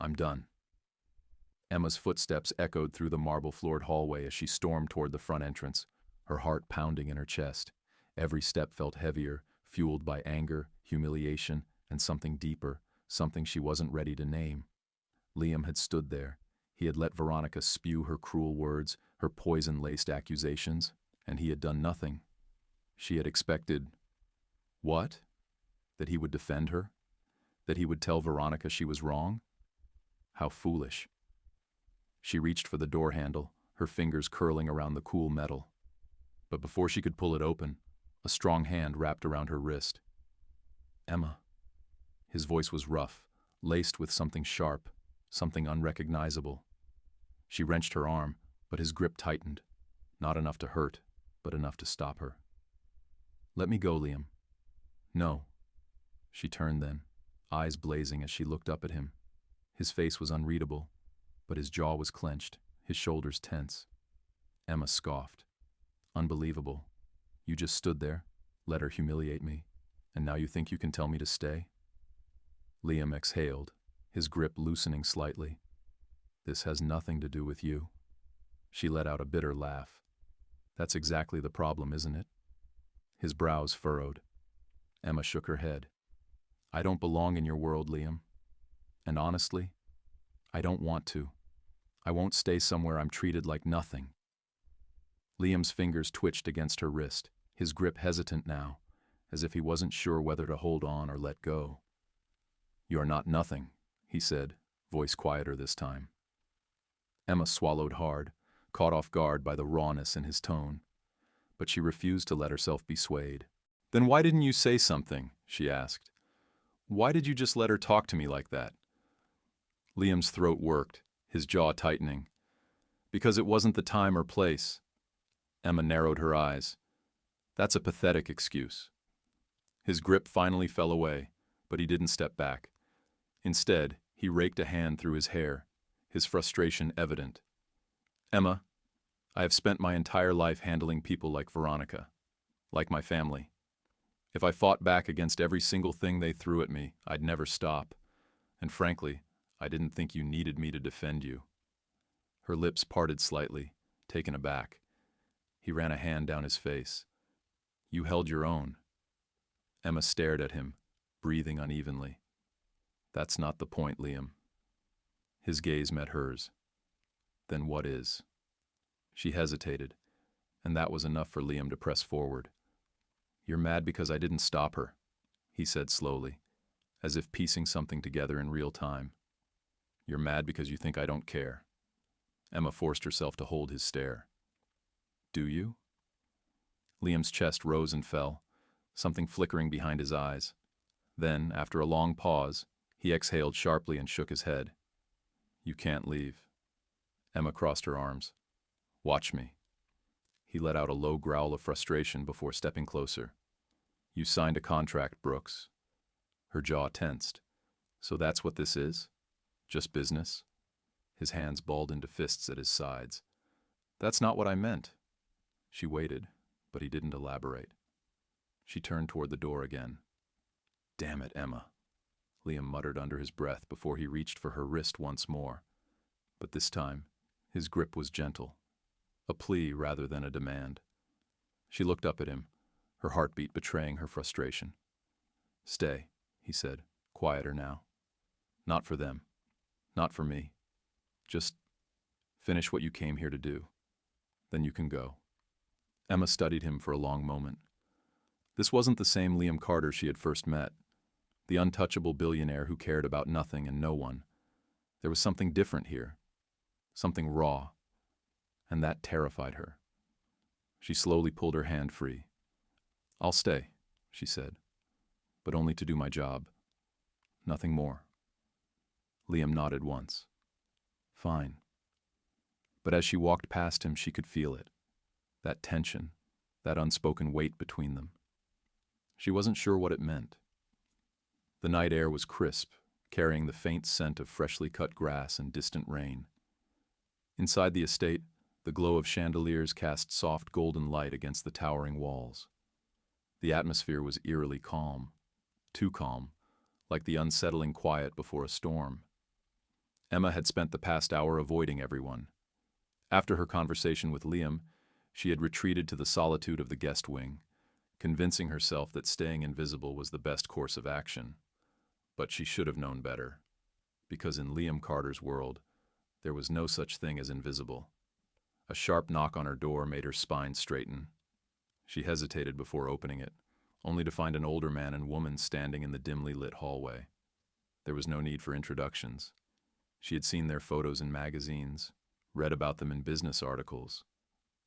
S1: "I'm done." Emma's footsteps echoed through the marble-floored hallway as she stormed toward the front entrance, her heart pounding in her chest. Every step felt heavier, fueled by anger, humiliation, and something deeper, something she wasn't ready to name. Liam had stood there. He had let Veronica spew her cruel words, her poison-laced accusations, and he had done nothing. She had expected... what? That he would defend her? That he would tell Veronica she was wrong? How foolish. She reached for the door handle, her fingers curling around the cool metal. But before she could pull it open, a strong hand wrapped around her wrist. "Emma." His voice was rough, laced with something sharp, something unrecognizable. She wrenched her arm, but his grip tightened. Not enough to hurt, but enough to stop her. "Let me go, Liam." "No." She turned then, eyes blazing as she looked up at him. His face was unreadable, but his jaw was clenched, his shoulders tense. Emma scoffed. "Unbelievable. You just stood there, let her humiliate me, and now you think you can tell me to stay?" Liam exhaled, his grip loosening slightly. "This has nothing to do with you." She let out a bitter laugh. "That's exactly the problem, isn't it?" His brows furrowed. Emma shook her head. "I don't belong in your world, Liam. And honestly, I don't want to. I won't stay somewhere I'm treated like nothing." Liam's fingers twitched against her wrist, his grip hesitant now, as if he wasn't sure whether to hold on or let go. "You're not nothing," he said, voice quieter this time. Emma swallowed hard, caught off guard by the rawness in his tone. But she refused to let herself be swayed. "Then why didn't you say something?" she asked. "Why did you just let her talk to me like that?" Liam's throat worked, his jaw tightening. "Because it wasn't the time or place." Emma narrowed her eyes. "That's a pathetic excuse." His grip finally fell away, but he didn't step back. Instead, he raked a hand through his hair, his frustration evident. "Emma, I have spent my entire life handling people like Veronica, like my family. If I fought back against every single thing they threw at me, I'd never stop. And frankly, I didn't think you needed me to defend you." Her lips parted slightly, taken aback. He ran a hand down his face. "You held your own." Emma stared at him, breathing unevenly. "That's not the point, Liam." His gaze met hers. "Then what is?" She hesitated, and that was enough for Liam to press forward. "You're mad because I didn't stop her," he said slowly, as if piecing something together in real time. "You're mad because you think I don't care." Emma forced herself to hold his stare. "Do you?" Liam's chest rose and fell, something flickering behind his eyes. Then, after a long pause, he exhaled sharply and shook his head. "You can't leave." Emma crossed her arms. "Watch me." He let out a low growl of frustration before stepping closer. "You signed a contract, Brooks." Her jaw tensed. "So that's what this is? Just business?" His hands balled into fists at his sides. "That's not what I meant." She waited, but he didn't elaborate. She turned toward the door again. "Damn it, Emma," Liam muttered under his breath before he reached for her wrist once more. But this time, his grip was gentle, a plea rather than a demand. She looked up at him, her heartbeat betraying her frustration. "Stay," he said, quieter now. "Not for them. Not for me. Just finish what you came here to do. Then you can go." Emma studied him for a long moment. This wasn't the same Liam Carter she had first met, the untouchable billionaire who cared about nothing and no one. There was something different here, something raw, and that terrified her. She slowly pulled her hand free. "I'll stay," she said, "but only to do my job. Nothing more." Liam nodded once. "Fine." But as she walked past him, she could feel it. That tension, that unspoken weight between them. She wasn't sure what it meant. The night air was crisp, carrying the faint scent of freshly cut grass and distant rain. Inside the estate, the glow of chandeliers cast soft golden light against the towering walls. The atmosphere was eerily calm, too calm, like the unsettling quiet before a storm. Emma had spent the past hour avoiding everyone. After her conversation with Liam, she had retreated to the solitude of the guest wing, convincing herself that staying invisible was the best course of action. But she should have known better, because in Liam Carter's world, there was no such thing as invisible. A sharp knock on her door made her spine straighten. She hesitated before opening it, only to find an older man and woman standing in the dimly lit hallway. There was no need for introductions. She had seen their photos in magazines, read about them in business articles.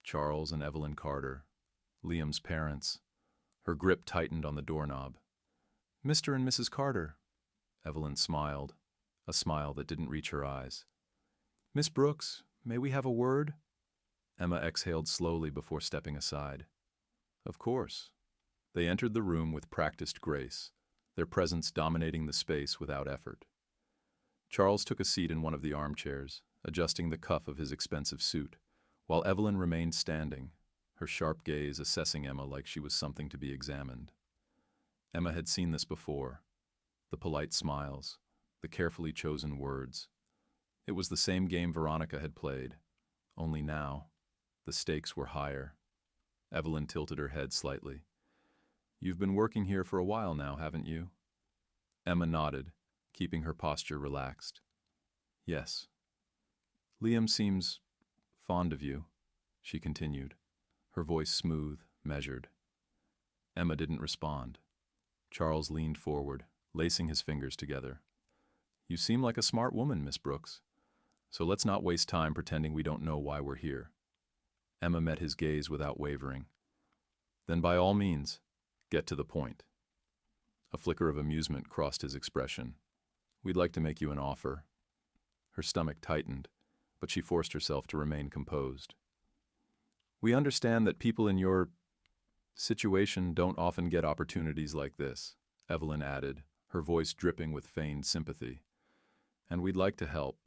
S1: Charles and Evelyn Carter, Liam's parents. Her grip tightened on the doorknob. "Mr. and Mrs. Carter." Evelyn smiled, a smile that didn't reach her eyes. "Miss Brooks, may we have a word?" Emma exhaled slowly before stepping aside. "Of course." They entered the room with practiced grace, their presence dominating the space without effort. Charles took a seat in one of the armchairs, adjusting the cuff of his expensive suit, while Evelyn remained standing, her sharp gaze assessing Emma like she was something to be examined. Emma had seen this before. The polite smiles, the carefully chosen words. It was the same game Veronica had played, only now, the stakes were higher. Evelyn tilted her head slightly. "You've been working here for a while now, haven't you?" Emma nodded, keeping her posture relaxed. "Yes." "Liam seems fond of you," she continued, her voice smooth, measured. Emma didn't respond. Charles leaned forward, lacing his fingers together. "You seem like a smart woman, Miss Brooks. So let's not waste time pretending we don't know why we're here." Emma met his gaze without wavering. "Then by all means, get to the point." A flicker of amusement crossed his expression. "We'd like to make you an offer." Her stomach tightened, but she forced herself to remain composed. "We understand that people in your situation don't often get opportunities like this," Evelyn added, her voice dripping with feigned sympathy. "And we'd like to help."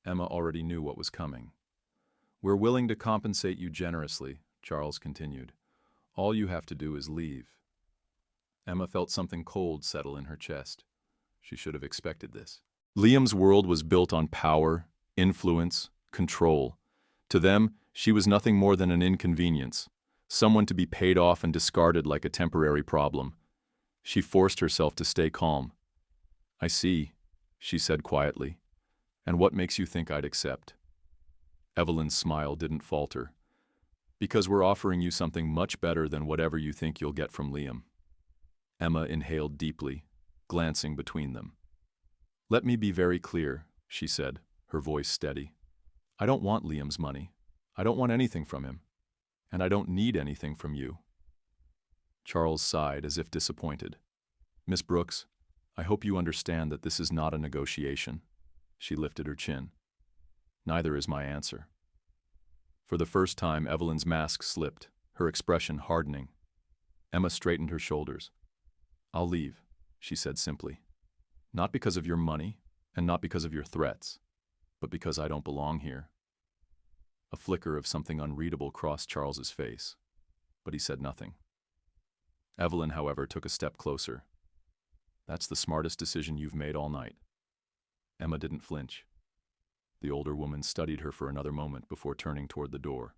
S1: Emma already knew what was coming. "We're willing to compensate you generously," Charles continued. "All you have to do is leave." Emma felt something cold settle in her chest. She should have expected this. Liam's world was built on power, influence, control. To them, she was nothing more than an inconvenience, someone to be paid off and discarded like a temporary problem. She forced herself to stay calm. "I see," she said quietly. "And what makes you think I'd accept?" Evelyn's smile didn't falter. "Because we're offering you something much better than whatever you think you'll get from Liam." Emma inhaled deeply, glancing between them. "Let me be very clear," she said, her voice steady. "I don't want Liam's money. I don't want anything from him. And I don't need anything from you." Charles sighed as if disappointed. "Miss Brooks, I hope you understand that this is not a negotiation." She lifted her chin. "Neither is my answer." For the first time, Evelyn's mask slipped, her expression hardening. Emma straightened her shoulders. "I'll leave," she said simply. "Not because of your money, and not because of your threats, but because I don't belong here." A flicker of something unreadable crossed Charles's face, but he said nothing. Evelyn, however, took a step closer. "That's the smartest decision you've made all night." Emma didn't flinch. The older woman studied her for another moment before turning toward the door.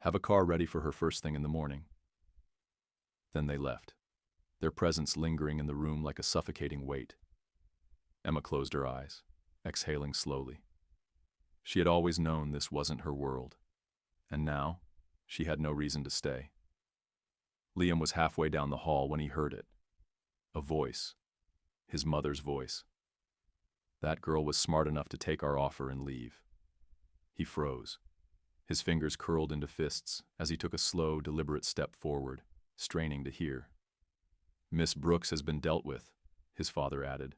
S1: "Have a car ready for her first thing in the morning." Then they left, their presence lingering in the room like a suffocating weight. Emma closed her eyes, exhaling slowly. She had always known this wasn't her world, and now she had no reason to stay. Liam was halfway down the hall when he heard it. A voice. His mother's voice. "That girl was smart enough to take our offer and leave." He froze. His fingers curled into fists as he took a slow, deliberate step forward, straining to hear. "Miss Brooks has been dealt with," his father added.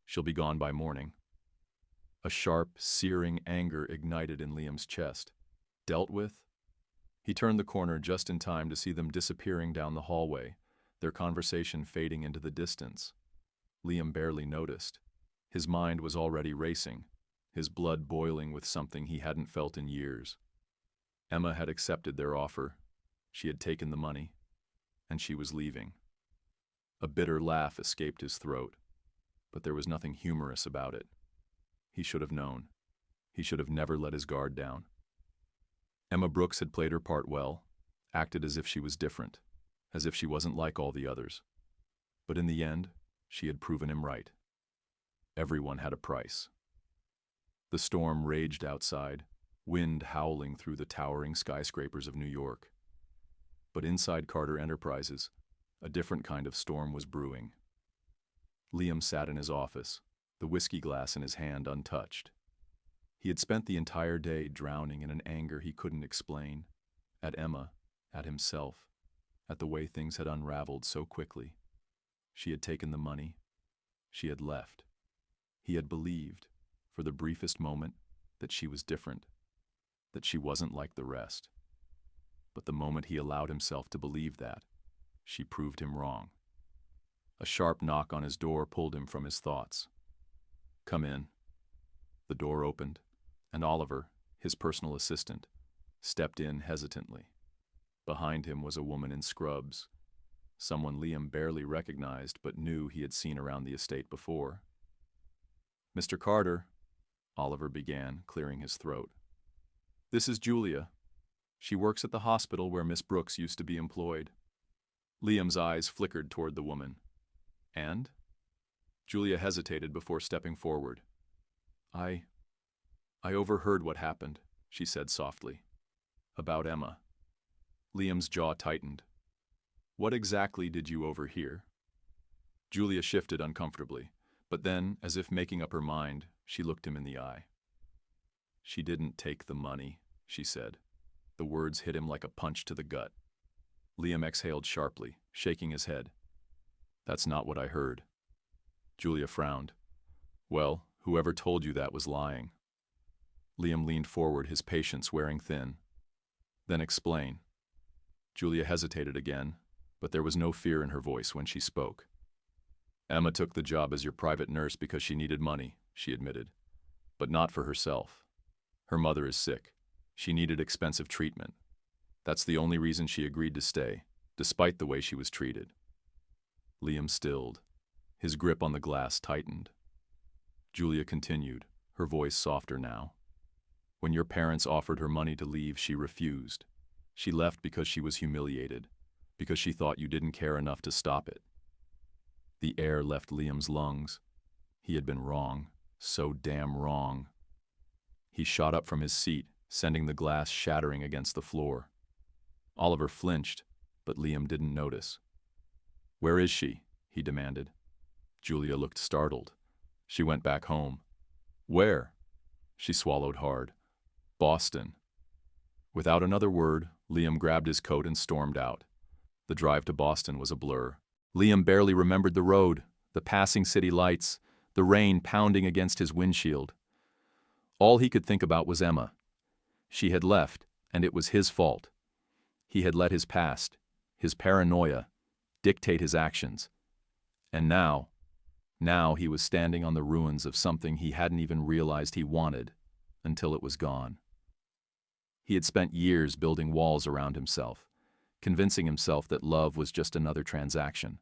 S1: "She'll be gone by morning." A sharp, searing anger ignited in Liam's chest. Dealt with? He turned the corner just in time to see them disappearing down the hallway, their conversation fading into the distance. Liam barely noticed. His mind was already racing, his blood boiling with something he hadn't felt in years. Emma had accepted their offer. She had taken the money, and she was leaving. A bitter laugh escaped his throat, but there was nothing humorous about it. He should have known. He should have never let his guard down. Emma Brooks had played her part well, acted as if she was different, as if she wasn't like all the others. But in the end, she had proven him right. Everyone had a price. The storm raged outside, wind howling through the towering skyscrapers of New York. But inside Carter Enterprises, a different kind of storm was brewing. Liam sat in his office, the whiskey glass in his hand untouched. He had spent the entire day drowning in an anger he couldn't explain, at Emma, at himself, at the way things had unraveled so quickly. She had taken the money. She had left. He had believed, for the briefest moment, that she was different, that she wasn't like the rest. But the moment he allowed himself to believe that, she proved him wrong. A sharp knock on his door pulled him from his thoughts. "Come in." The door opened, and Oliver, his personal assistant, stepped in hesitantly. Behind him was a woman in scrubs, someone Liam barely recognized but knew he had seen around the estate before. "Mr. Carter," Oliver began, clearing his throat. "This is Julia. She works at the hospital where Miss Brooks used to be employed." Liam's eyes flickered toward the woman. "And?" Julia hesitated before stepping forward. I overheard what happened," she said softly. "About Emma." Liam's jaw tightened. "What exactly did you overhear?" Julia shifted uncomfortably, but then, as if making up her mind, she looked him in the eye. "She didn't take the money," she said. The words hit him like a punch to the gut. Liam exhaled sharply, shaking his head. "That's not what I heard." Julia frowned. "Well, whoever told you that was lying." Liam leaned forward, his patience wearing thin. "Then explain." Julia hesitated again, but there was no fear in her voice when she spoke. "Emma took the job as your private nurse because she needed money," she admitted. "But not for herself. Her mother is sick. She needed expensive treatment. That's the only reason she agreed to stay, despite the way she was treated. Liam stilled. His grip on the glass tightened. Julia continued, her voice softer now. When your parents offered her money to leave, she refused. She left because she was humiliated, because she thought you didn't care enough to stop it. The air left Liam's lungs. He had been wrong, so damn wrong. He shot up from his seat, sending the glass shattering against the floor. Oliver flinched, but Liam didn't notice. "Where is she?" he demanded. Julia looked startled. She went back home. "Where?" She swallowed hard. "Boston." Without another word, Liam grabbed his coat and stormed out. The drive to Boston was a blur. Liam barely remembered the road, the passing city lights, the rain pounding against his windshield. All he could think about was Emma. She had left, and it was his fault. He had let his past, his paranoia, dictate his actions. And now he was standing on the ruins of something he hadn't even realized he wanted until it was gone. He had spent years building walls around himself, convincing himself that love was just another transaction.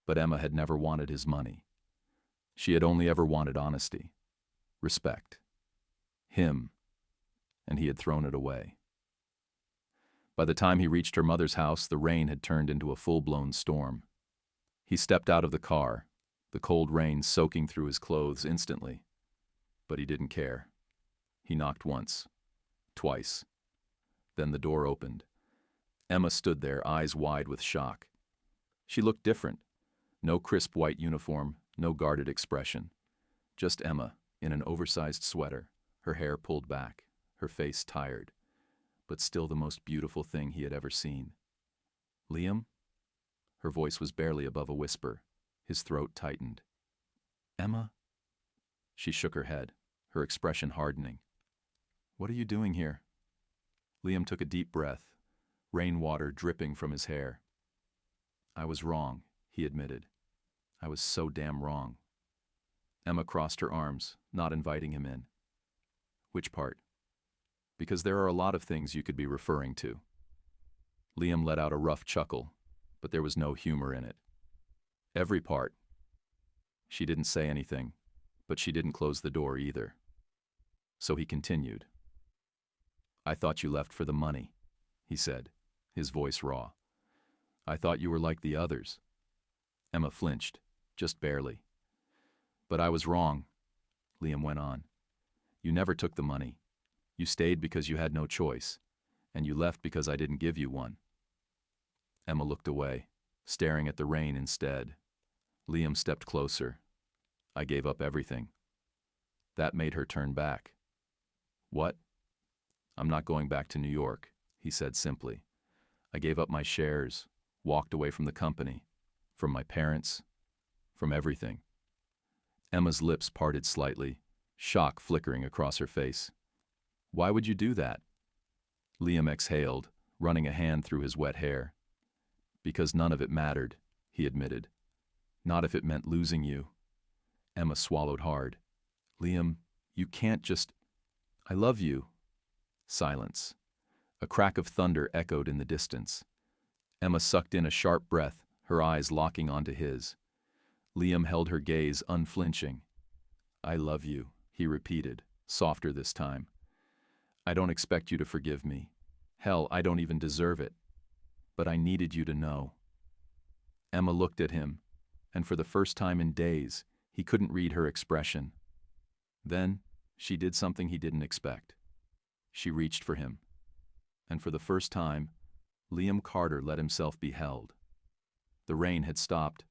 S1: But Emma had never wanted his money. She had only ever wanted honesty, respect, him, and he had thrown it away. By the time he reached her mother's house, the rain had turned into a full-blown storm. He stepped out of the car, the cold rain soaking through his clothes instantly. But he didn't care. He knocked once, twice. Then the door opened. Emma stood there, eyes wide with shock. She looked different. No crisp white uniform, no guarded expression. Just Emma, in an oversized sweater, her hair pulled back, her face tired, but still the most beautiful thing he had ever seen. "Liam?" Her voice was barely above a whisper. His throat tightened. "Emma?" She shook her head, her expression hardening. "What are you doing here?" Liam took a deep breath, rainwater dripping from his hair. "I was wrong," he admitted. "I was so damn wrong." Emma crossed her arms, not inviting him in. "Which part?" "Because there are a lot of things you could be referring to." Liam let out a rough chuckle, but there was no humor in it. "Every part." She didn't say anything, but she didn't close the door either. So he continued. "I thought you left for the money," he said, his voice raw. "I thought you were like the others." Emma flinched, just barely. "But I was wrong," Liam went on. "You never took the money. You stayed because you had no choice, and you left because I didn't give you one." Emma looked away, staring at the rain instead. Liam stepped closer. "I gave up everything." That made her turn back. "What?" "I'm not going back to New York," he said simply. "I gave up my shares, walked away from the company, from my parents, from everything." Emma's lips parted slightly, shock flickering across her face. "Why would you do that?" Liam exhaled, running a hand through his wet hair. "Because none of it mattered," he admitted. "Not if it meant losing you." Emma swallowed hard. "Liam, you can't just... I love you." Silence. A crack of thunder echoed in the distance. Emma sucked in a sharp breath, her eyes locking onto his. Liam held her gaze unflinching. "I love you," he repeated, softer this time. "I don't expect you to forgive me. Hell, I don't even deserve it. But I needed you to know." Emma looked at him, and for the first time in days, he couldn't read her expression. Then, she did something he didn't expect. She reached for him. And for the first time, Liam Carter let himself be held. The rain had stopped,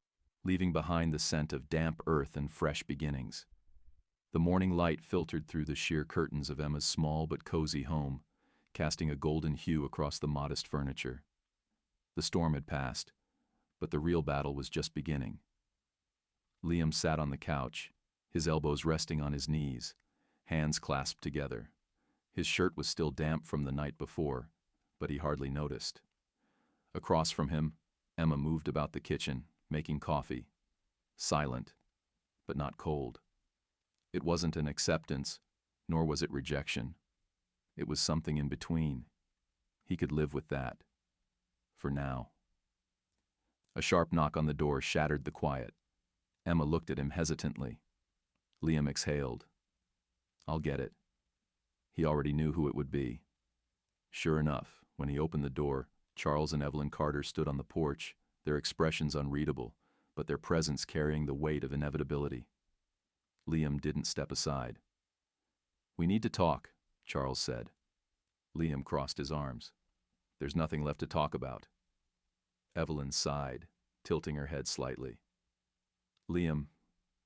S1: leaving behind the scent of damp earth and fresh beginnings. The morning light filtered through the sheer curtains of Emma's small but cozy home, casting a golden hue across the modest furniture. The storm had passed, but the real battle was just beginning. Liam sat on the couch, his elbows resting on his knees, hands clasped together. His shirt was still damp from the night before, but he hardly noticed. Across from him, Emma moved about the kitchen, making coffee. Silent, but not cold. It wasn't an acceptance, nor was it rejection. It was something in between. He could live with that. For now. A sharp knock on the door shattered the quiet. Emma looked at him hesitantly. Liam exhaled. "I'll get it." He already knew who it would be. Sure enough, when he opened the door, Charles and Evelyn Carter stood on the porch, their expressions unreadable, but their presence carrying the weight of inevitability. Liam didn't step aside. "We need to talk," Charles said. Liam crossed his arms. "There's nothing left to talk about." Evelyn sighed, tilting her head slightly. "Liam,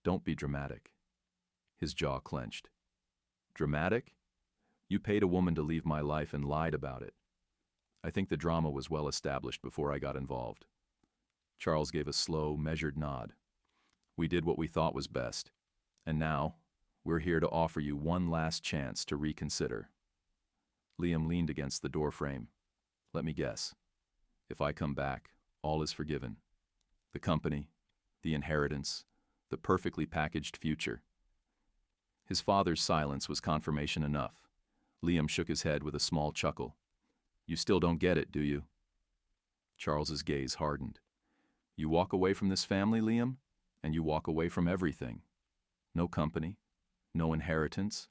S1: don't be dramatic." His jaw clenched. "Dramatic? You paid a woman to leave my life and lied about it. I think the drama was well established before I got involved." Charles gave a slow, measured nod. "We did what we thought was best, and now we're here to offer you one last chance to reconsider." Liam leaned against the doorframe. "Let me guess. If I come back, all is forgiven. The company, the inheritance, the perfectly packaged future." His father's silence was confirmation enough. Liam shook his head with a small chuckle. "You still don't get it, do you?" Charles's gaze hardened. "You walk away from this family, Liam, and you walk away from everything. No company, no inheritance,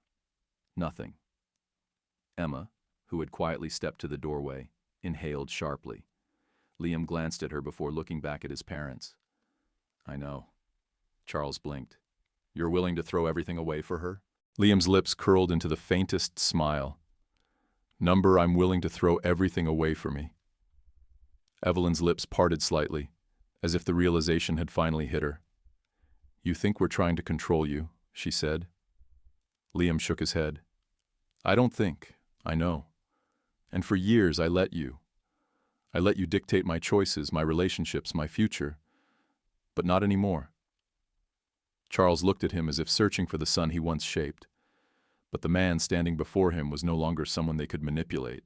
S1: nothing." Emma, who had quietly stepped to the doorway, inhaled sharply. Liam glanced at her before looking back at his parents. "I know." Charles blinked. "You're willing to throw everything away for her?" Liam's lips curled into the faintest smile. "Number, I'm willing to throw everything away for me." Evelyn's lips parted slightly, as if the realization had finally hit her. "You think we're trying to control you," she said. Liam shook his head. "I don't think. I know. And for years I let you. I let you dictate my choices, my relationships, my future. But not anymore." Charles looked at him as if searching for the son he once shaped. But the man standing before him was no longer someone they could manipulate.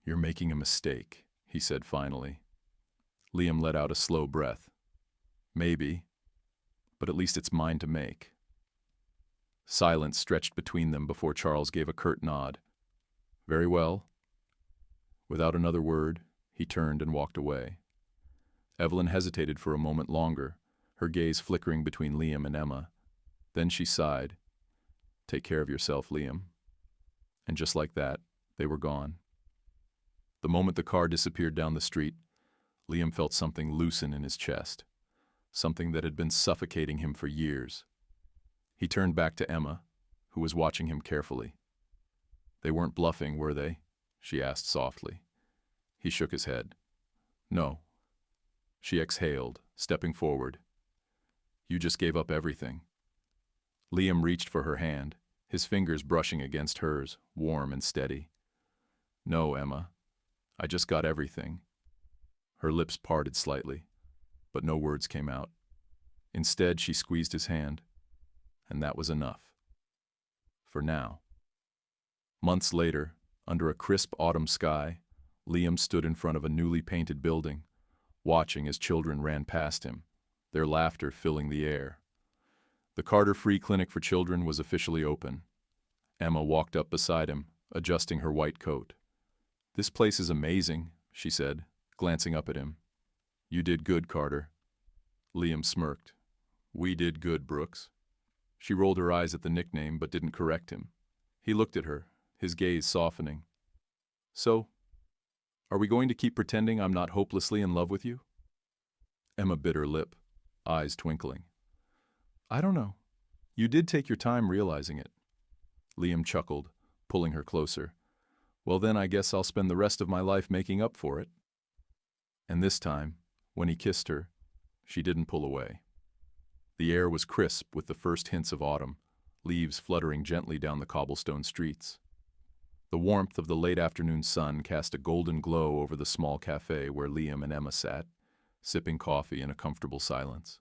S1: "You're making a mistake," he said finally. Liam let out a slow breath. "Maybe, but at least it's mine to make." Silence stretched between them before Charles gave a curt nod. "Very well." Without another word, he turned and walked away. Evelyn hesitated for a moment longer, her gaze flickering between Liam and Emma. Then she sighed. "Take care of yourself, Liam." And just like that, they were gone. The moment the car disappeared down the street, Liam felt something loosen in his chest, something that had been suffocating him for years. He turned back to Emma, who was watching him carefully. "They weren't bluffing, were they?" she asked softly. He shook his head. "No." She exhaled, stepping forward. "You just gave up everything." Liam reached for her hand, his fingers brushing against hers, warm and steady. "No, Emma. I just got everything." Her lips parted slightly, but no words came out. Instead, she squeezed his hand, and that was enough. For now. Months later, under a crisp autumn sky, Liam stood in front of a newly painted building, watching as children ran past him, their laughter filling the air. The Carter Free Clinic for Children was officially open. Emma walked up beside him, adjusting her white coat. "This place is amazing," she said, glancing up at him. "You did good, Carter." Liam smirked. "We did good, Brooks." She rolled her eyes at the nickname but didn't correct him. He looked at her, his gaze softening. "So, are we going to keep pretending I'm not hopelessly in love with you?" Emma bit her lip, eyes twinkling. "I don't know. You did take your time realizing it." Liam chuckled, pulling her closer. "Well then, I guess I'll spend the rest of my life making up for it." And this time, when he kissed her, she didn't pull away. The air was crisp with the first hints of autumn, leaves fluttering gently down the cobblestone streets. The warmth of the late afternoon sun cast a golden glow over the small cafe where Liam and Emma sat, sipping coffee in a comfortable silence.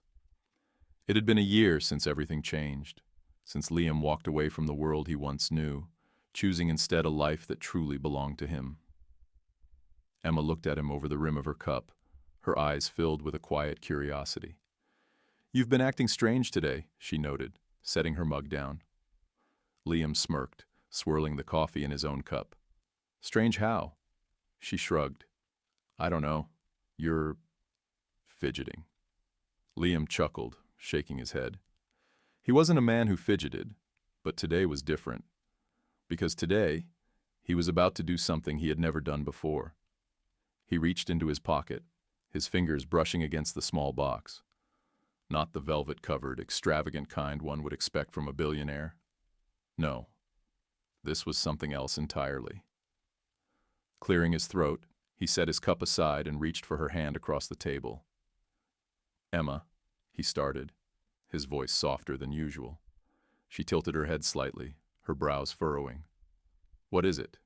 S1: It had been a year since everything changed, since Liam walked away from the world he once knew, choosing instead a life that truly belonged to him. Emma looked at him over the rim of her cup, her eyes filled with a quiet curiosity. "You've been acting strange today," she noted, setting her mug down. Liam smirked, swirling the coffee in his own cup. "Strange how?" She shrugged. "I don't know. You're fidgeting. Liam chuckled, shaking his head. He wasn't a man who fidgeted, but today was different. Because today, he was about to do something he had never done before. He reached into his pocket, his fingers brushing against the small box. Not the velvet-covered, extravagant kind one would expect from a billionaire. No, this was something else entirely. Clearing his throat, he set his cup aside and reached for her hand across the table. "Emma," he started, his voice softer than usual. She tilted her head slightly, her brows furrowing. "What is it?"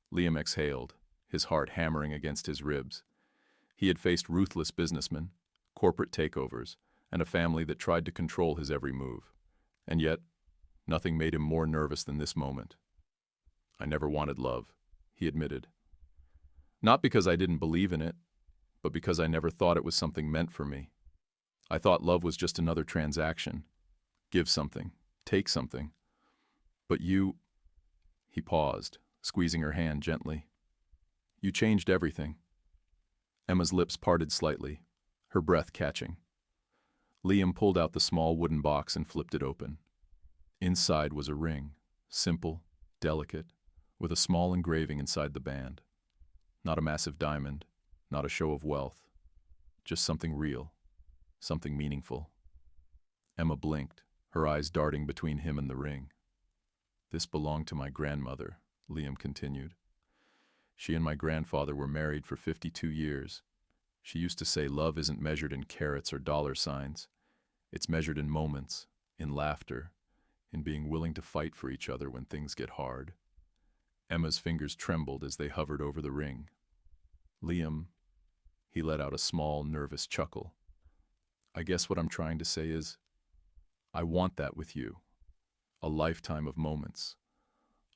S1: Liam exhaled, his heart hammering against his ribs. He had faced ruthless businessmen, corporate takeovers, and a family that tried to control his every move. And yet, nothing made him more nervous than this moment. "I never wanted love," he admitted. "Not because I didn't believe in it, but because I never thought it was something meant for me. I thought love was just another transaction. Give something, take something. But you—" He paused, squeezing her hand gently. "You changed everything." Emma's lips parted slightly, her breath catching. Liam pulled out the small wooden box and flipped it open. Inside was a ring, simple, delicate, with a small engraving inside the band. Not a massive diamond, not a show of wealth. Just something real, something meaningful. Emma blinked, her eyes darting between him and the ring. "This belonged to my grandmother," Liam continued. "She and my grandfather were married for 52 years. She used to say love isn't measured in carats or dollar signs. It's measured in moments, in laughter, in being willing to fight for each other when things get hard." Emma's fingers trembled as they hovered over the ring. "Liam," he let out a small, nervous chuckle. "I guess what I'm trying to say is, I want that with you. A lifetime of moments.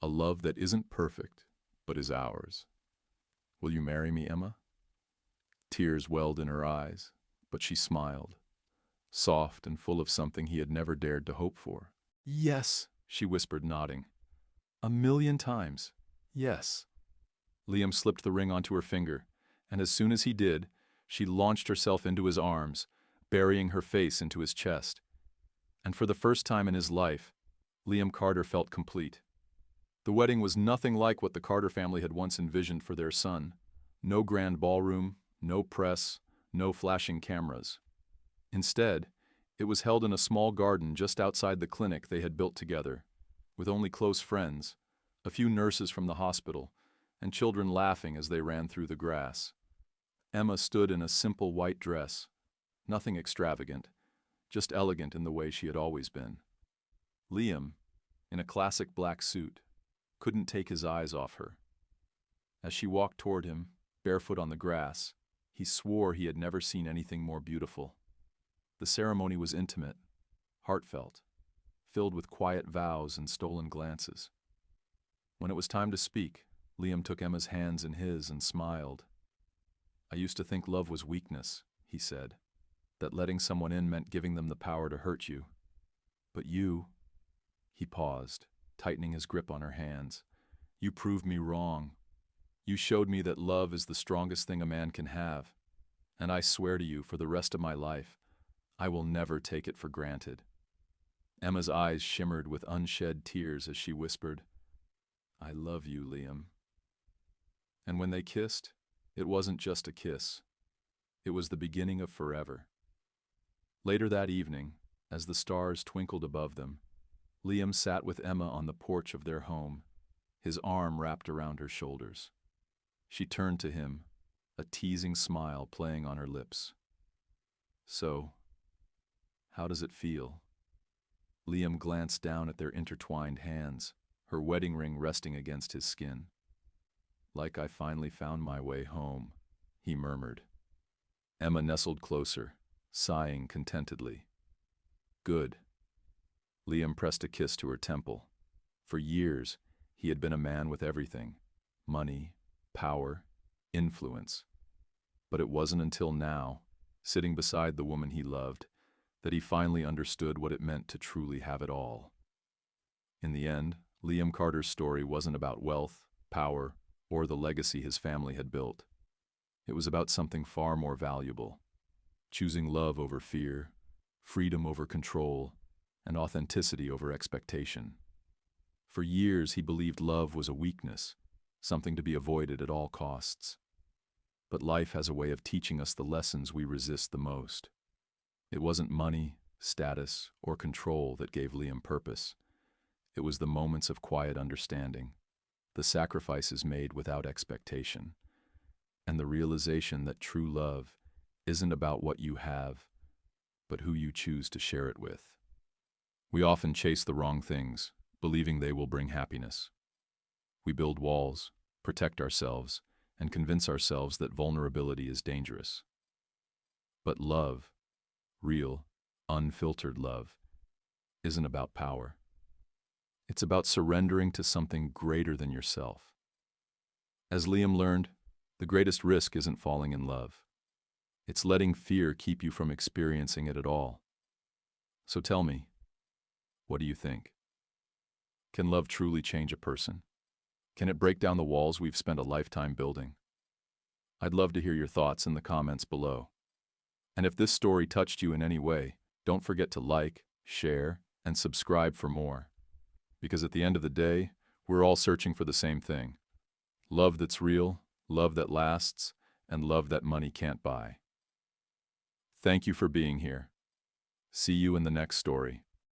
S1: A love that isn't perfect, but is ours. Will you marry me, Emma?" Tears welled in her eyes, but she smiled, soft and full of something he had never dared to hope for. "Yes," she whispered, nodding. "A million times. Yes." Liam slipped the ring onto her finger, and as soon as he did, she launched herself into his arms, burying her face into his chest. And for the first time in his life, Liam Carter felt complete. The wedding was nothing like what the Carter family had once envisioned for their son. No grand ballroom, no press, no flashing cameras. Instead, it was held in a small garden just outside the clinic they had built together, with only close friends, a few nurses from the hospital, and children laughing as they ran through the grass. Emma stood in a simple white dress, nothing extravagant, just elegant in the way she had always been. Liam, in a classic black suit, couldn't take his eyes off her. As she walked toward him, barefoot on the grass, he swore he had never seen anything more beautiful. The ceremony was intimate, heartfelt, filled with quiet vows and stolen glances. When it was time to speak, Liam took Emma's hands in his and smiled. "I used to think love was weakness," he said, "that letting someone in meant giving them the power to hurt you. But you—" He paused, tightening his grip on her hands. "You proved me wrong. You showed me that love is the strongest thing a man can have. And I swear to you, for the rest of my life, I will never take it for granted." Emma's eyes shimmered with unshed tears as she whispered, "I love you, Liam." And when they kissed, it wasn't just a kiss. It was the beginning of forever. Later that evening, as the stars twinkled above them, Liam sat with Emma on the porch of their home, his arm wrapped around her shoulders. She turned to him, a teasing smile playing on her lips. "So, how does it feel?" Liam glanced down at their intertwined hands, her wedding ring resting against his skin. "Like I finally found my way home," he murmured. Emma nestled closer, sighing contentedly. "Good." Liam pressed a kiss to her temple. For years, he had been a man with everything: money, power, influence. But it wasn't until now, sitting beside the woman he loved, that he finally understood what it meant to truly have it all. In the end, Liam Carter's story wasn't about wealth, power, or the legacy his family had built. It was about something far more valuable: choosing love over fear, freedom over control, and authenticity over expectation. For years, he believed love was a weakness, something to be avoided at all costs. But life has a way of teaching us the lessons we resist the most. It wasn't money, status, or control that gave Liam purpose. It was the moments of quiet understanding, the sacrifices made without expectation, and the realization that true love isn't about what you have, but who you choose to share it with. We often chase the wrong things, believing they will bring happiness. We build walls, protect ourselves, and convince ourselves that vulnerability is dangerous. But love, real, unfiltered love, isn't about power. It's about surrendering to something greater than yourself. As Liam learned, the greatest risk isn't falling in love. It's letting fear keep you from experiencing it at all. So tell me, what do you think? Can love truly change a person? Can it break down the walls we've spent a lifetime building? I'd love to hear your thoughts in the comments below. And if this story touched you in any way, don't forget to like, share, and subscribe for more. Because at the end of the day, we're all searching for the same thing. Love that's real, love that lasts, and love that money can't buy. Thank you for being here. See you in the next story.